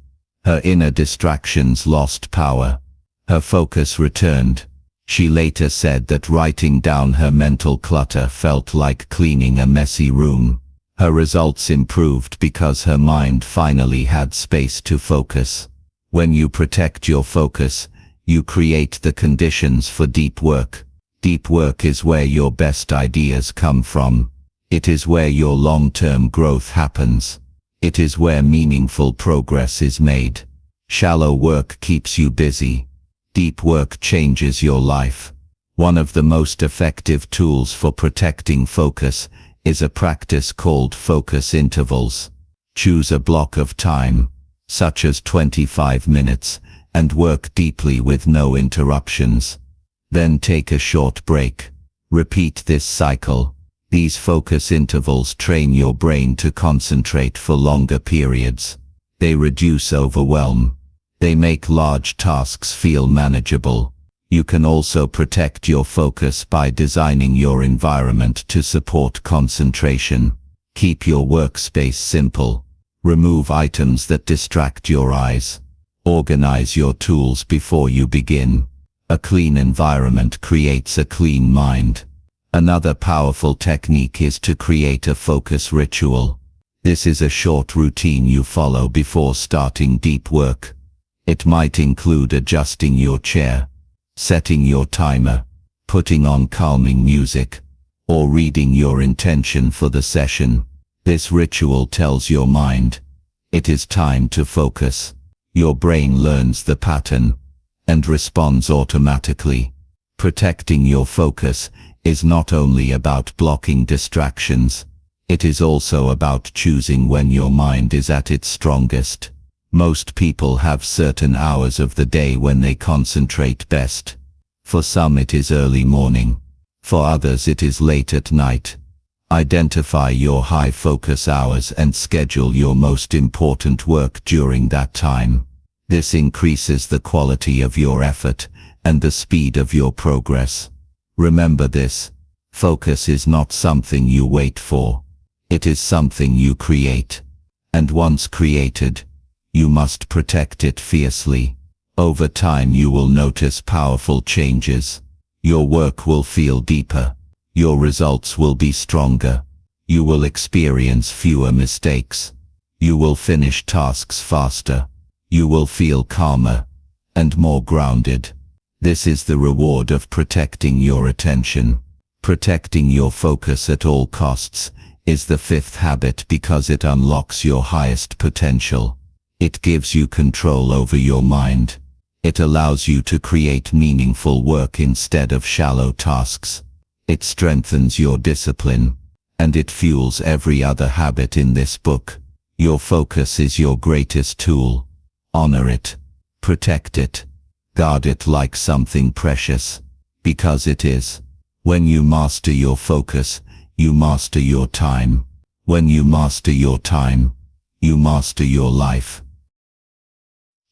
Her inner distractions lost power. Her focus returned. She later said that writing down her mental clutter felt like cleaning a messy room. Her results improved because her mind finally had space to focus. When you protect your focus, you create the conditions for deep work. Deep work is where your best ideas come from. It is where your long-term growth happens. It is where meaningful progress is made. Shallow work keeps you busy. Deep work changes your life. One of the most effective tools for protecting focus is a practice called focus intervals. Choose a block of time, such as 25 minutes, and work deeply with no interruptions. Then take a short break. Repeat this cycle. These focus intervals train your brain to concentrate for longer periods. They reduce overwhelm. They make large tasks feel manageable. You can also protect your focus by designing your environment to support concentration. Keep your workspace simple. Remove items that distract your eyes. Organize your tools before you begin. A clean environment creates a clean mind. Another powerful technique is to create a focus ritual. This is a short routine you follow before starting deep work. It might include adjusting your chair, setting your timer, putting on calming music, or reading your intention for the session. This ritual tells your mind, it is time to focus. Your brain learns the pattern and responds automatically. Protecting your focus is not only about blocking distractions, it is also about choosing when your mind is at its strongest. Most people have certain hours of the day when they concentrate best. For some it is early morning. For others it is late at night. Identify your high focus hours and schedule your most important work during that time. This increases the quality of your effort and the speed of your progress. Remember this: focus is not something you wait for. It is something you create. And once created, you must protect it fiercely. Over time you will notice powerful changes. Your work will feel deeper. Your results will be stronger. You will experience fewer mistakes. You will finish tasks faster. You will feel calmer and more grounded. This is the reward of protecting your attention. Protecting your focus at all costs is the 5th habit because it unlocks your highest potential. It gives you control over your mind. It allows you to create meaningful work instead of shallow tasks. It strengthens your discipline, and it fuels every other habit in this book. Your focus is your greatest tool. Honor it. Protect it. Guard it like something precious. Because it is. When you master your focus, you master your time. When you master your time, you master your life.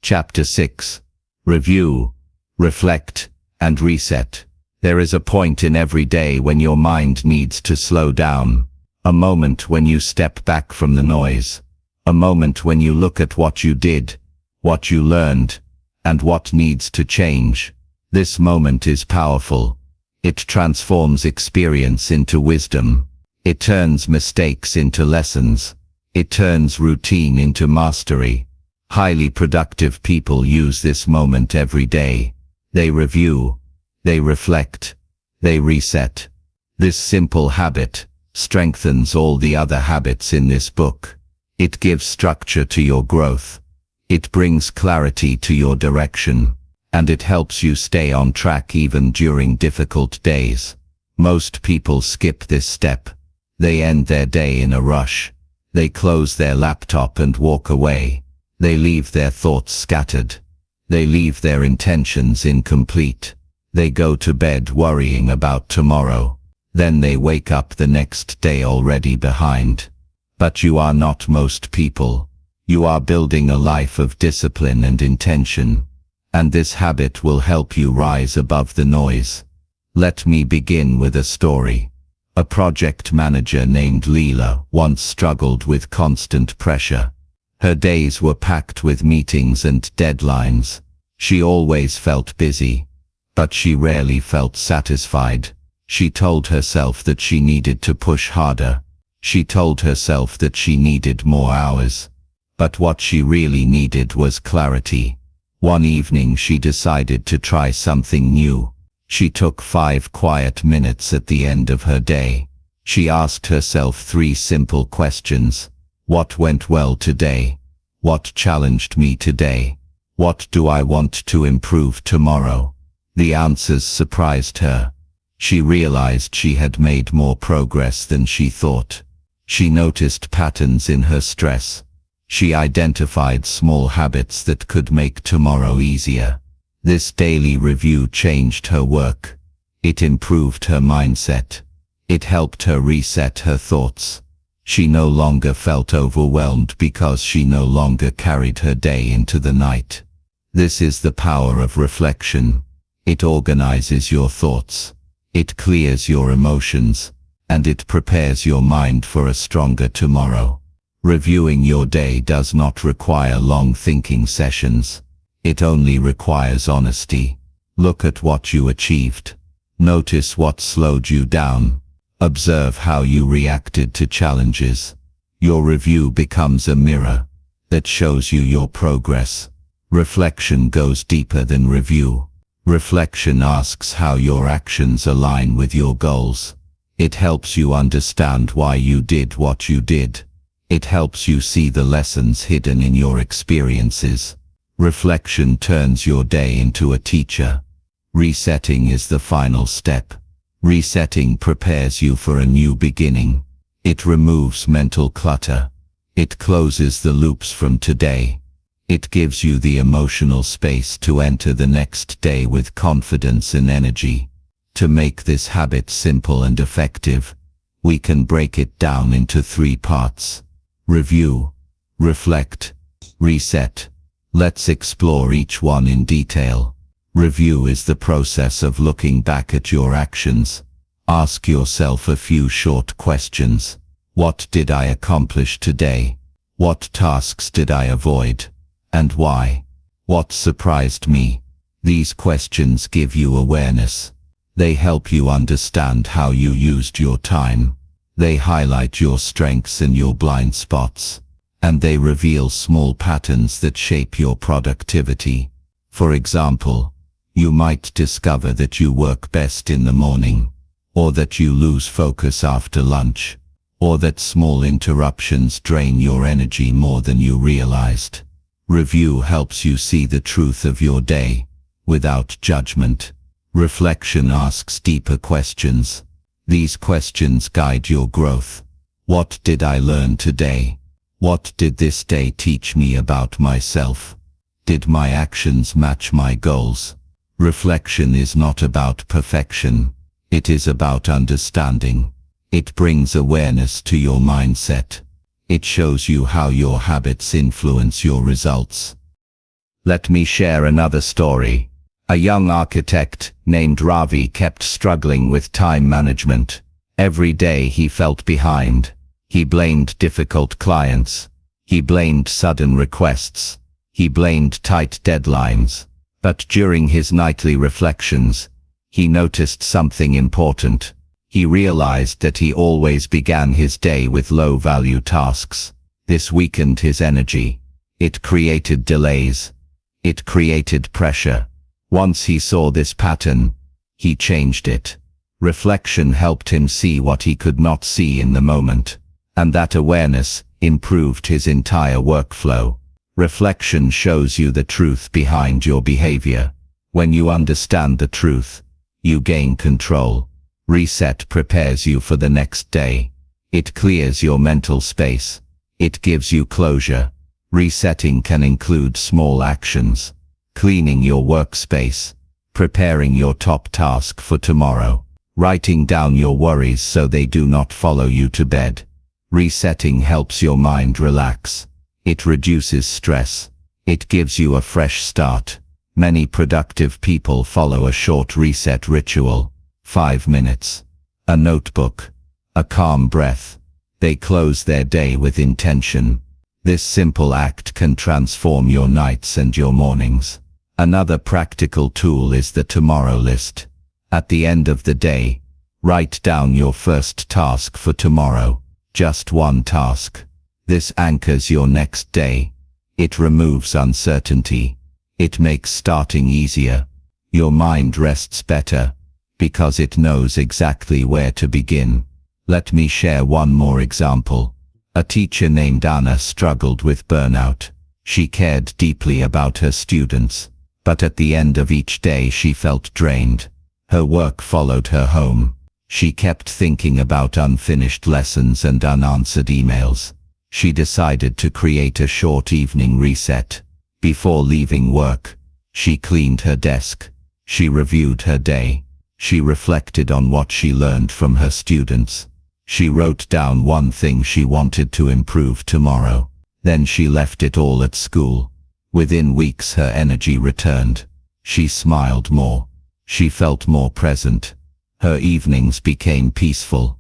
Chapter 6. Review, reflect, and reset. There is a point in every day when your mind needs to slow down. A moment when you step back from the noise. A moment when you look at what you did, what you learned, and what needs to change. This moment is powerful. It transforms experience into wisdom. It turns mistakes into lessons. It turns routine into mastery. Highly productive people use this moment every day. They review, they reflect, they reset. This simple habit strengthens all the other habits in this book. It gives structure to your growth. It brings clarity to your direction. And it helps you stay on track even during difficult days. Most people skip this step. They end their day in a rush. They close their laptop and walk away. They leave their thoughts scattered. They leave their intentions incomplete. They go to bed worrying about tomorrow. Then they wake up the next day already behind. But you are not most people. You are building a life of discipline and intention. And this habit will help you rise above the noise. Let me begin with a story. A project manager named Leela once struggled with constant pressure. Her days were packed with meetings and deadlines. She always felt busy, but she rarely felt satisfied. She told herself that she needed to push harder. She told herself that she needed more hours. But what she really needed was clarity. One evening she decided to try something new. She took 5 quiet minutes at the end of her day. She asked herself 3 simple questions. What went well today? What challenged me today? What do I want to improve tomorrow? The answers surprised her. She realized she had made more progress than she thought. She noticed patterns in her stress. She identified small habits that could make tomorrow easier. This daily review changed her work. It improved her mindset. It helped her reset her thoughts. She no longer felt overwhelmed because she no longer carried her day into the night. This is the power of reflection. It organizes your thoughts. It clears your emotions. And it prepares your mind for a stronger tomorrow. Reviewing your day does not require long thinking sessions. It only requires honesty. Look at what you achieved. Notice what slowed you down. Observe how you reacted to challenges. Your review becomes a mirror that shows you your progress. Reflection goes deeper than review. Reflection asks how your actions align with your goals. It helps you understand why you did what you did. It helps you see the lessons hidden in your experiences. Reflection turns your day into a teacher. Resetting is the final step. Resetting prepares you for a new beginning. It removes mental clutter. It closes the loops from today. It gives you the emotional space to enter the next day with confidence and energy. To make this habit simple and effective, we can break it down into 3 parts. Review, reflect, reset. Let's explore each one in detail. Review is the process of looking back at your actions. Ask yourself a few short questions. What did I accomplish today? What tasks did I avoid? And why? What surprised me? These questions give you awareness. They help you understand how you used your time. They highlight your strengths and your blind spots. And they reveal small patterns that shape your productivity. For example, you might discover that you work best in the morning, or that you lose focus after lunch, or that small interruptions drain your energy more than you realized. Review helps you see the truth of your day, without judgment. Reflection asks deeper questions. These questions guide your growth. What did I learn today? What did this day teach me about myself? Did my actions match my goals? Reflection is not about perfection. It is about understanding. It brings awareness to your mindset. It shows you how your habits influence your results. Let me share another story. A young architect named Ravi kept struggling with time management. Every day he felt behind. He blamed difficult clients. He blamed sudden requests. He blamed tight deadlines. But during his nightly reflections, he noticed something important. He realized that he always began his day with low-value tasks. This weakened his energy. It created delays. It created pressure. Once he saw this pattern, he changed it. Reflection helped him see what he could not see in the moment. And that awareness improved his entire workflow. Reflection shows you the truth behind your behavior. When you understand the truth, you gain control. Reset prepares you for the next day. It clears your mental space. It gives you closure. Resetting can include small actions. Cleaning your workspace. Preparing your top task for tomorrow. Writing down your worries so they do not follow you to bed. Resetting helps your mind relax. It reduces stress. It gives you a fresh start. Many productive people follow a short reset ritual. 5 minutes. A notebook. A calm breath. They close their day with intention. This simple act can transform your nights and your mornings. Another practical tool is the tomorrow list. At the end of the day, write down your first task for tomorrow. Just one task. This anchors your next day. It removes uncertainty. It makes starting easier. Your mind rests better, because it knows exactly where to begin. Let me share one more example. A teacher named Anna struggled with burnout. She cared deeply about her students, but at the end of each day she felt drained. Her work followed her home. She kept thinking about unfinished lessons and unanswered emails. She decided to create a short evening reset. Before leaving work, she cleaned her desk. She reviewed her day. She reflected on what she learned from her students. She wrote down one thing she wanted to improve tomorrow. Then she left it all at school. Within weeks her energy returned. She smiled more. She felt more present. Her evenings became peaceful.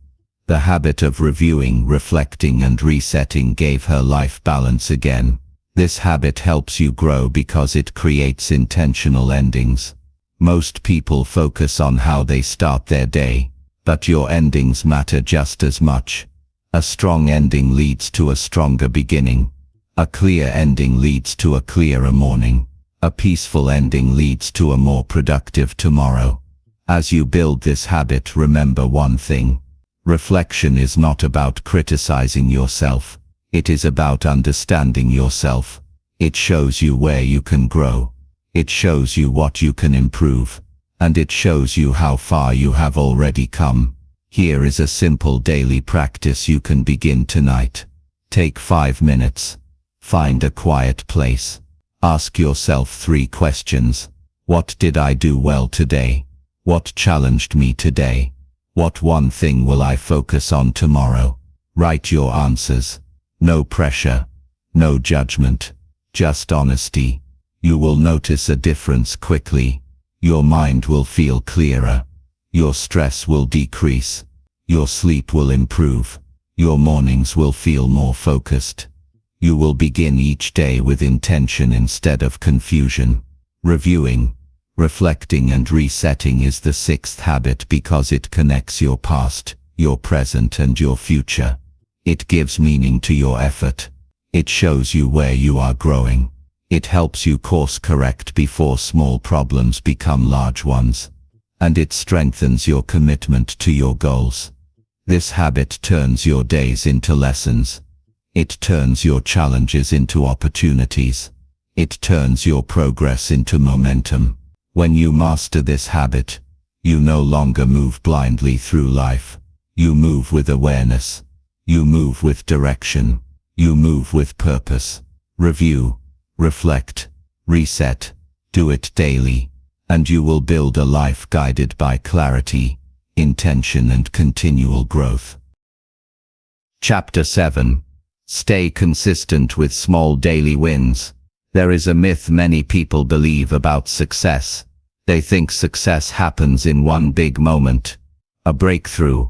The habit of reviewing, reflecting and resetting gave her life balance again. This habit helps you grow because it creates intentional endings. Most people focus on how they start their day, but your endings matter just as much. A strong ending leads to a stronger beginning. A clear ending leads to a clearer morning. A peaceful ending leads to a more productive tomorrow. As you build this habit, remember one thing. Reflection is not about criticizing yourself. It is about understanding yourself. It shows you where you can grow. It shows you what you can improve. And it shows you how far you have already come. Here is a simple daily practice you can begin tonight. Take 5 minutes. Find a quiet place. Ask yourself 3 questions. What did I do well today? What challenged me today? What one thing will I focus on tomorrow? Write your answers. No pressure. No judgment. Just honesty. You will notice a difference quickly. Your mind will feel clearer. Your stress will decrease. Your sleep will improve. Your mornings will feel more focused. You will begin each day with intention instead of confusion. Reviewing, reflecting and resetting is the 6th habit because it connects your past, your present and your future. It gives meaning to your effort. It shows you where you are growing. It helps you course correct before small problems become large ones. And it strengthens your commitment to your goals. This habit turns your days into lessons. It turns your challenges into opportunities. It turns your progress into momentum. When you master this habit, you no longer move blindly through life. You move with awareness. You move with direction. You move with purpose. Review, reflect, reset, do it daily, and you will build a life guided by clarity, intention and continual growth. Chapter 7. Stay consistent with small daily wins. There is a myth many people believe about success. They think success happens in one big moment, a breakthrough,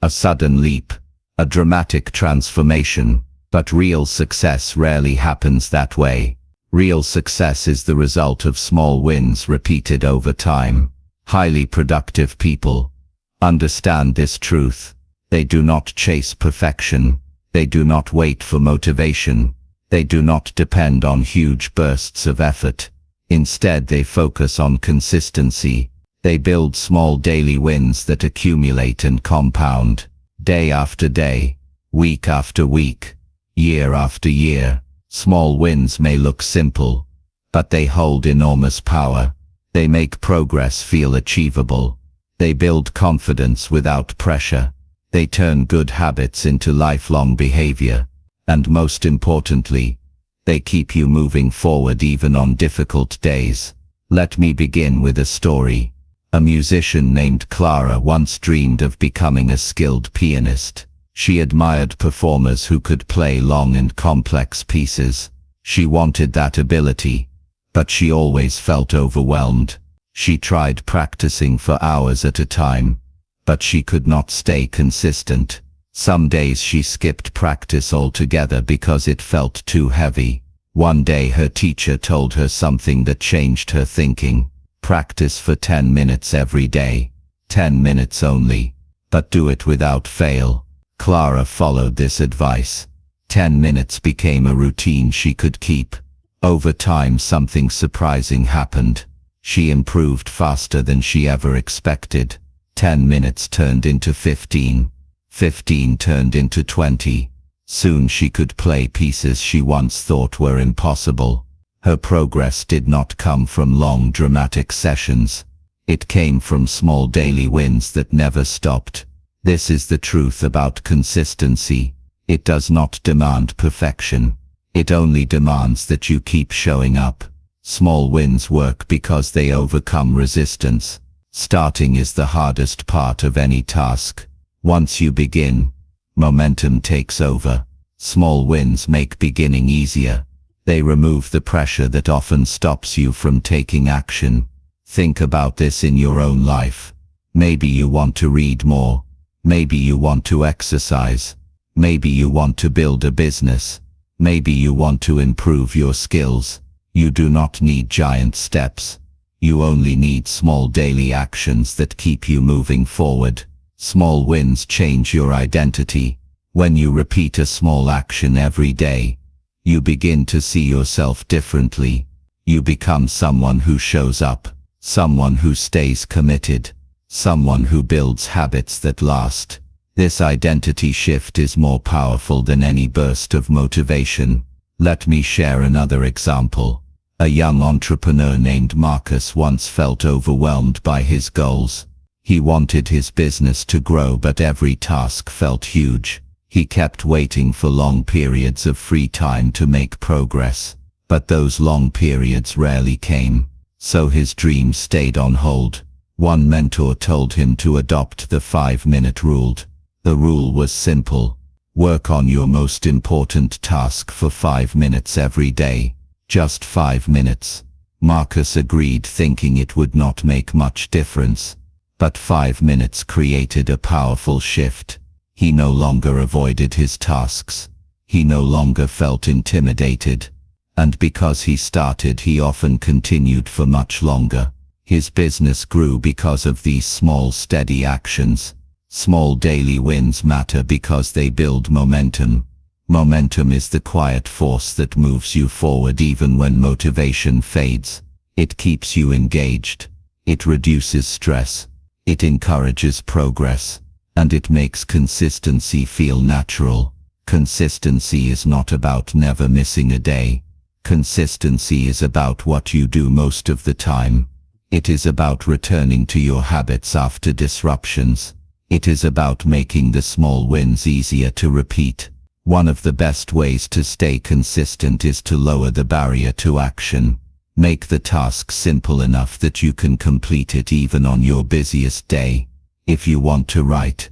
a sudden leap, a dramatic transformation. But real success rarely happens that way. Real success is the result of small wins repeated over time. Highly productive people understand this truth. They do not chase perfection. They do not wait for motivation. They do not depend on huge bursts of effort. Instead, they focus on consistency. They build small daily wins that accumulate and compound. Day after day, week after week, year after year. Small wins may look simple, but they hold enormous power. They make progress feel achievable. They build confidence without pressure. They turn good habits into lifelong behavior. And most importantly, they keep you moving forward even on difficult days. Let me begin with a story. A musician named Clara once dreamed of becoming a skilled pianist. She admired performers who could play long and complex pieces. She wanted that ability, but she always felt overwhelmed. She tried practicing for hours at a time, but she could not stay consistent. Some days she skipped practice altogether because it felt too heavy. One day her teacher told her something that changed her thinking. Practice for 10 minutes every day. 10 minutes only, but do it without fail. Clara followed this advice. 10 minutes became a routine she could keep. Over time, something surprising happened. She improved faster than she ever expected. 10 minutes turned into 15. 15 turned into 20. Soon she could play pieces she once thought were impossible. Her progress did not come from long dramatic sessions. It came from small daily wins that never stopped. This is the truth about consistency. It does not demand perfection. It only demands that you keep showing up. Small wins work because they overcome resistance. Starting is the hardest part of any task. Once you begin, momentum takes over. Small wins make beginning easier. They remove the pressure that often stops you from taking action. Think about this in your own life. Maybe you want to read more. Maybe you want to exercise. Maybe you want to build a business. Maybe you want to improve your skills. You do not need giant steps. You only need small daily actions that keep you moving forward. Small wins change your identity. When you repeat a small action every day, you begin to see yourself differently. You become someone who shows up, someone who stays committed, someone who builds habits that last. This identity shift is more powerful than any burst of motivation. Let me share another example. A young entrepreneur named Marcus once felt overwhelmed by his goals. He wanted his business to grow, but every task felt huge. He kept waiting for long periods of free time to make progress, but those long periods rarely came. So his dreams stayed on hold. One mentor told him to adopt the 5-minute rule. The rule was simple. Work on your most important task for 5 minutes every day. Just 5 minutes. Marcus agreed, thinking it would not make much difference. But 5 minutes created a powerful shift. He no longer avoided his tasks. He no longer felt intimidated. And because he started, he often continued for much longer. His business grew because of these small, steady actions. Small daily wins matter because they build momentum. Momentum is the quiet force that moves you forward even when motivation fades. It keeps you engaged. It reduces stress. It encourages progress. And it makes consistency feel natural. Consistency is not about never missing a day. Consistency is about what you do most of the time. It is about returning to your habits after disruptions. It is about making the small wins easier to repeat. One of the best ways to stay consistent is to lower the barrier to action. Make the task simple enough that you can complete it even on your busiest day. If you want to write,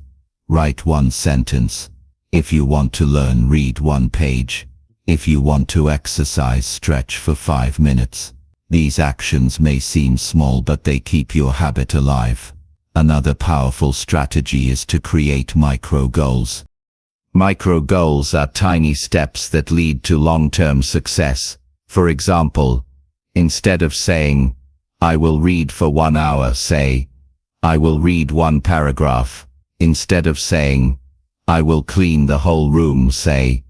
write one sentence. If you want to learn, read one page. If you want to exercise, stretch for 5 minutes. These actions may seem small, but they keep your habit alive. Another powerful strategy is to create micro goals. Micro goals are tiny steps that lead to long-term success. For example, instead of saying, "I will read for 1 hour," say, "I will read 1 paragraph." Instead of saying, "I will clean the whole room," say,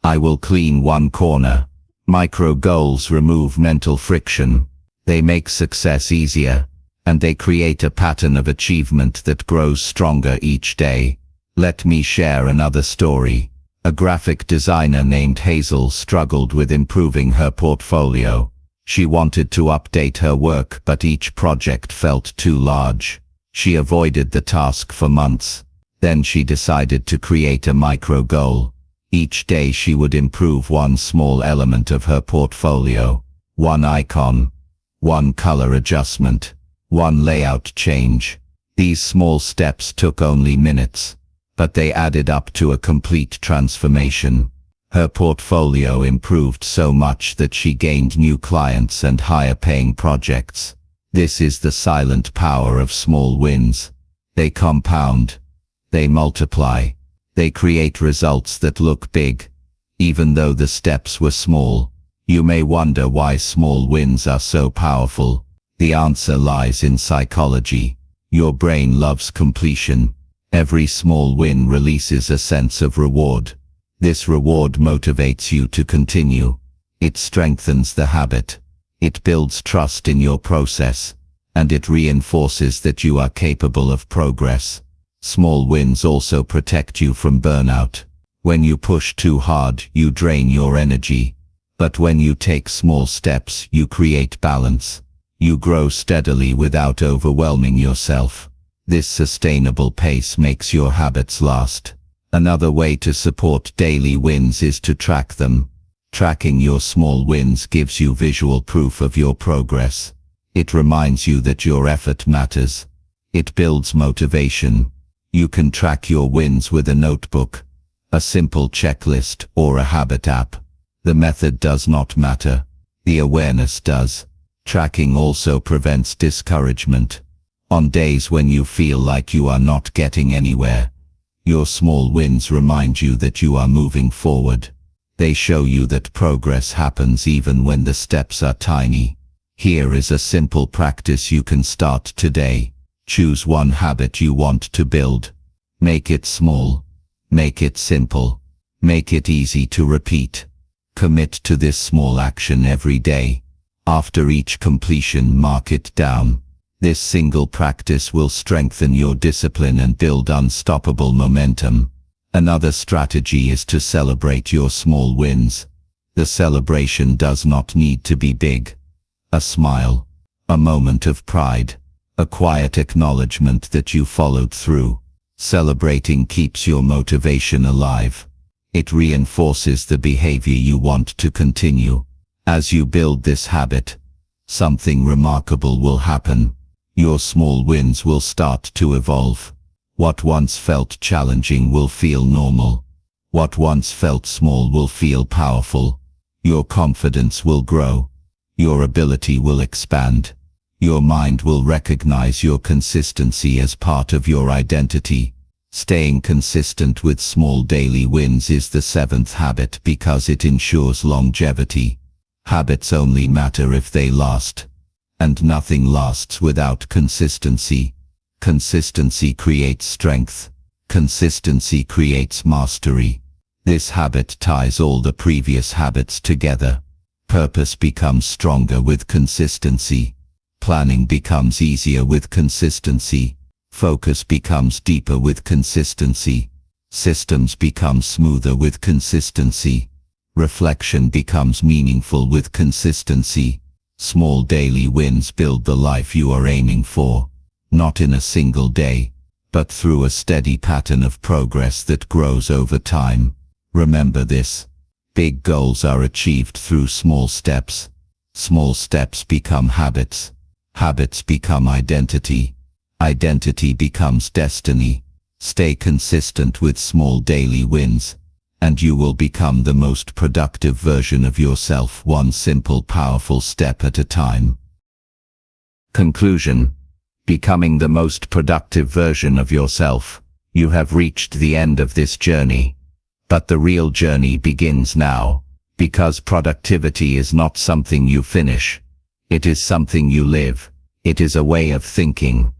"I will clean 1 corner." Micro goals remove mental friction. They make success easier, and they create a pattern of achievement that grows stronger each day. Let me share another story. A graphic designer named Hazel struggled with improving her portfolio. She wanted to update her work, but each project felt too large. She avoided the task for months. Then she decided to create a micro goal. Each day she would improve 1 small element of her portfolio. 1 icon, 1 color adjustment, 1 layout change. These small steps took only minutes, but they added up to a complete transformation. Her portfolio improved so much that she gained new clients and higher-paying projects. This is the silent power of small wins. They compound. They multiply. They create results that look big, even though the steps were small. You may wonder why small wins are so powerful. The answer lies in psychology. Your brain loves completion. Every small win releases a sense of reward. This reward motivates you to continue. It strengthens the habit. It builds trust in your process, and it reinforces that you are capable of progress. Small wins also protect you from burnout. When you push too hard, you drain your energy. But when you take small steps, you create balance. You grow steadily without overwhelming yourself. This sustainable pace makes your habits last. Another way to support daily wins is to track them. Tracking your small wins gives you visual proof of your progress. It reminds you that your effort matters. It builds motivation. You can track your wins with a notebook, a simple checklist, or a habit app. The method does not matter. The awareness does. Tracking also prevents discouragement. On days when you feel like you are not getting anywhere, your small wins remind you that you are moving forward. They show you that progress happens even when the steps are tiny. Here is a simple practice you can start today. Choose 1 habit you want to build. Make it small. Make it simple. Make it easy to repeat. Commit to this small action every day. After each completion, mark it down. This single practice will strengthen your discipline and build unstoppable momentum. Another strategy is to celebrate your small wins. The celebration does not need to be big. A smile, a moment of pride, a quiet acknowledgement that you followed through. Celebrating keeps your motivation alive. It reinforces the behavior you want to continue. As you build this habit, something remarkable will happen. Your small wins will start to evolve. What once felt challenging will feel normal. What once felt small will feel powerful. Your confidence will grow. Your ability will expand. Your mind will recognize your consistency as part of your identity. Staying consistent with small daily wins is the 7th habit because it ensures longevity. Habits only matter if they last. And nothing lasts without consistency. Consistency creates strength. Consistency creates mastery. This habit ties all the previous habits together. Purpose becomes stronger with consistency. Planning becomes easier with consistency. Focus becomes deeper with consistency. Systems become smoother with consistency. Reflection becomes meaningful with consistency. Small daily wins build the life you are aiming for, not in a single day, but through a steady pattern of progress that grows over time. Remember this: big goals are achieved through small steps. Small steps become habits. Habits become identity. Identity becomes destiny. Stay consistent with small daily wins, and you will become the most productive version of yourself, one simple, powerful step at a time. Conclusion. Becoming the most productive version of yourself. You have reached the end of this journey. But the real journey begins now, because productivity is not something you finish. It is something you live. It is a way of thinking,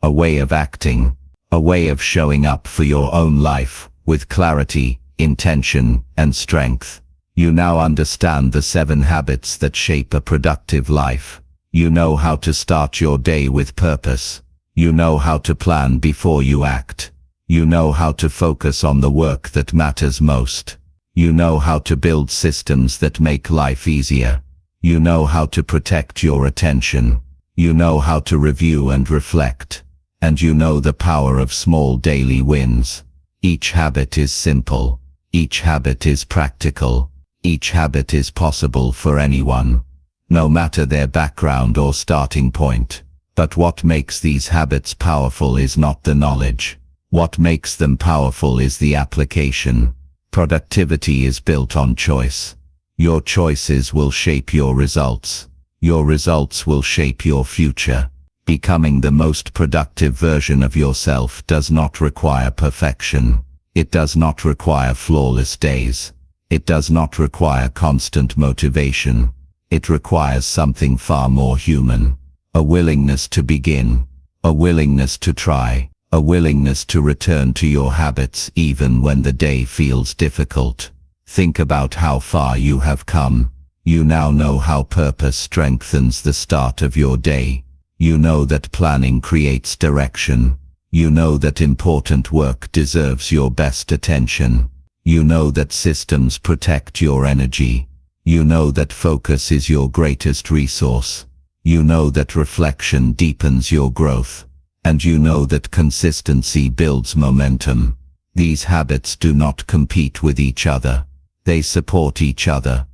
a way of acting, a way of showing up for your own life, with clarity, intention, and strength. You now understand the 7 habits that shape a productive life. You know how to start your day with purpose. You know how to plan before you act. You know how to focus on the work that matters most. You know how to build systems that make life easier. You know how to protect your attention. You know how to review and reflect. And you know the power of small daily wins. Each habit is simple. Each habit is practical. Each habit is possible for anyone, no matter their background or starting point. But what makes these habits powerful is not the knowledge. What makes them powerful is the application. Productivity is built on choice. Your choices will shape your results. Your results will shape your future. Becoming the most productive version of yourself does not require perfection. It does not require flawless days. It does not require constant motivation. It requires something far more human. A willingness to begin. A willingness to try. A willingness to return to your habits even when the day feels difficult. Think about how far you have come. You now know how purpose strengthens the start of your day. You know that planning creates direction. You know that important work deserves your best attention. You know that systems protect your energy. You know that focus is your greatest resource. You know that reflection deepens your growth. And you know that consistency builds momentum. These habits do not compete with each other. They support each other.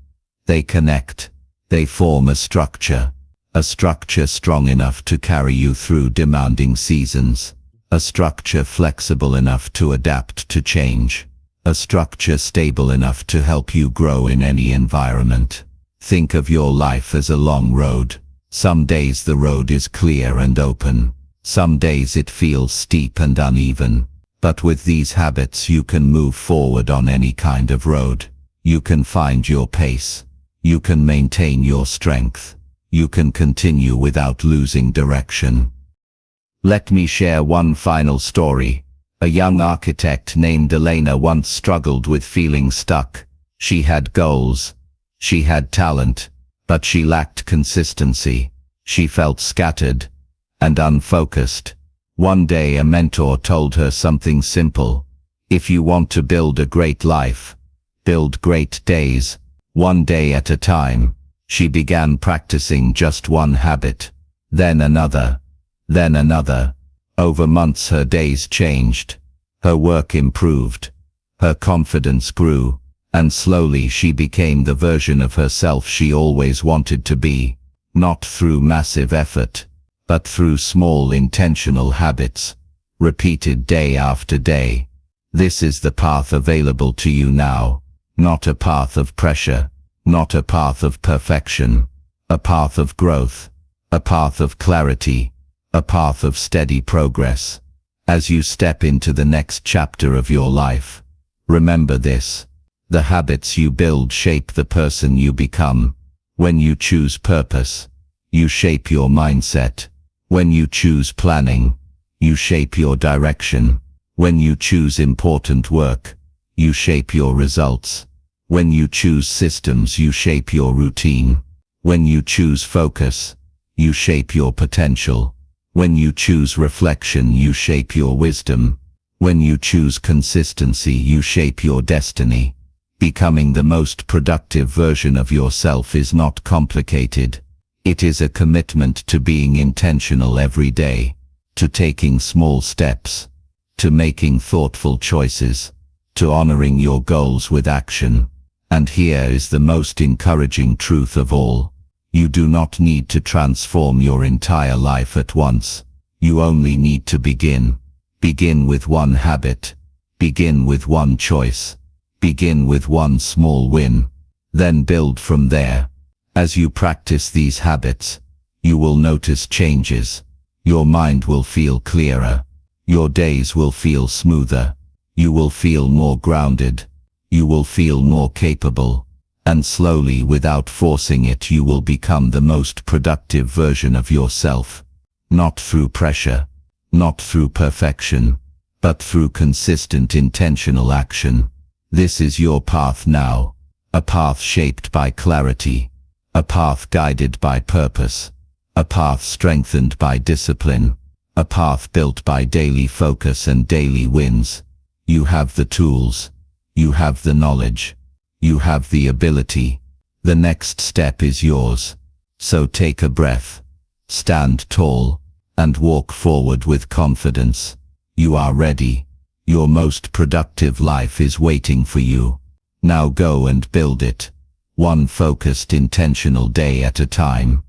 They connect. They form a structure strong enough to carry you through demanding seasons. A structure flexible enough to adapt to change. A structure stable enough to help you grow in any environment. Think of your life as a long road. Some days the road is clear and open. Some days it feels steep and uneven. But with these habits you can move forward on any kind of road. You can find your pace. You can maintain your strength. You can continue without losing direction. Let me share one final story. A young architect named Elena once struggled with feeling stuck. She had goals. She had talent. But she lacked consistency. She felt scattered and unfocused. One day a mentor told her something simple. If you want to build a great life, build great days, one day at a time. She began practicing just one habit, then another, then another. Over months her days changed. Her work improved. Her confidence grew. And slowly she became the version of herself she always wanted to be. Not through massive effort, but through small intentional habits, repeated day after day. This is the path available to you now. Not a path of pressure, not a path of perfection. A path of growth, a path of clarity, a path of steady progress. As you step into the next chapter of your life, remember this. The habits you build shape the person you become. When you choose purpose, you shape your mindset. When you choose planning, you shape your direction. When you choose important work, you shape your results. When you choose systems, you shape your routine. When you choose focus, you shape your potential. When you choose reflection, you shape your wisdom. When you choose consistency, you shape your destiny. Becoming the most productive version of yourself is not complicated. It is a commitment to being intentional every day, to taking small steps, to making thoughtful choices, to honoring your goals with action. And here is the most encouraging truth of all. You do not need to transform your entire life at once. You only need to begin. Begin with one habit. Begin with one choice. Begin with one small win. Then build from there. As you practice these habits, you will notice changes. Your mind will feel clearer. Your days will feel smoother. You will feel more grounded. You will feel more capable. And slowly, without forcing it, you will become the most productive version of yourself. Not through pressure, not through perfection, but through consistent intentional action. This is your path now, a path shaped by clarity, a path guided by purpose, a path strengthened by discipline, a path built by daily focus and daily wins. You have the tools, you have the knowledge, you have the ability. The next step is yours. So take a breath, stand tall, and walk forward with confidence. You are ready. Your most productive life is waiting for you. Now go and build it, one focused, intentional day at a time.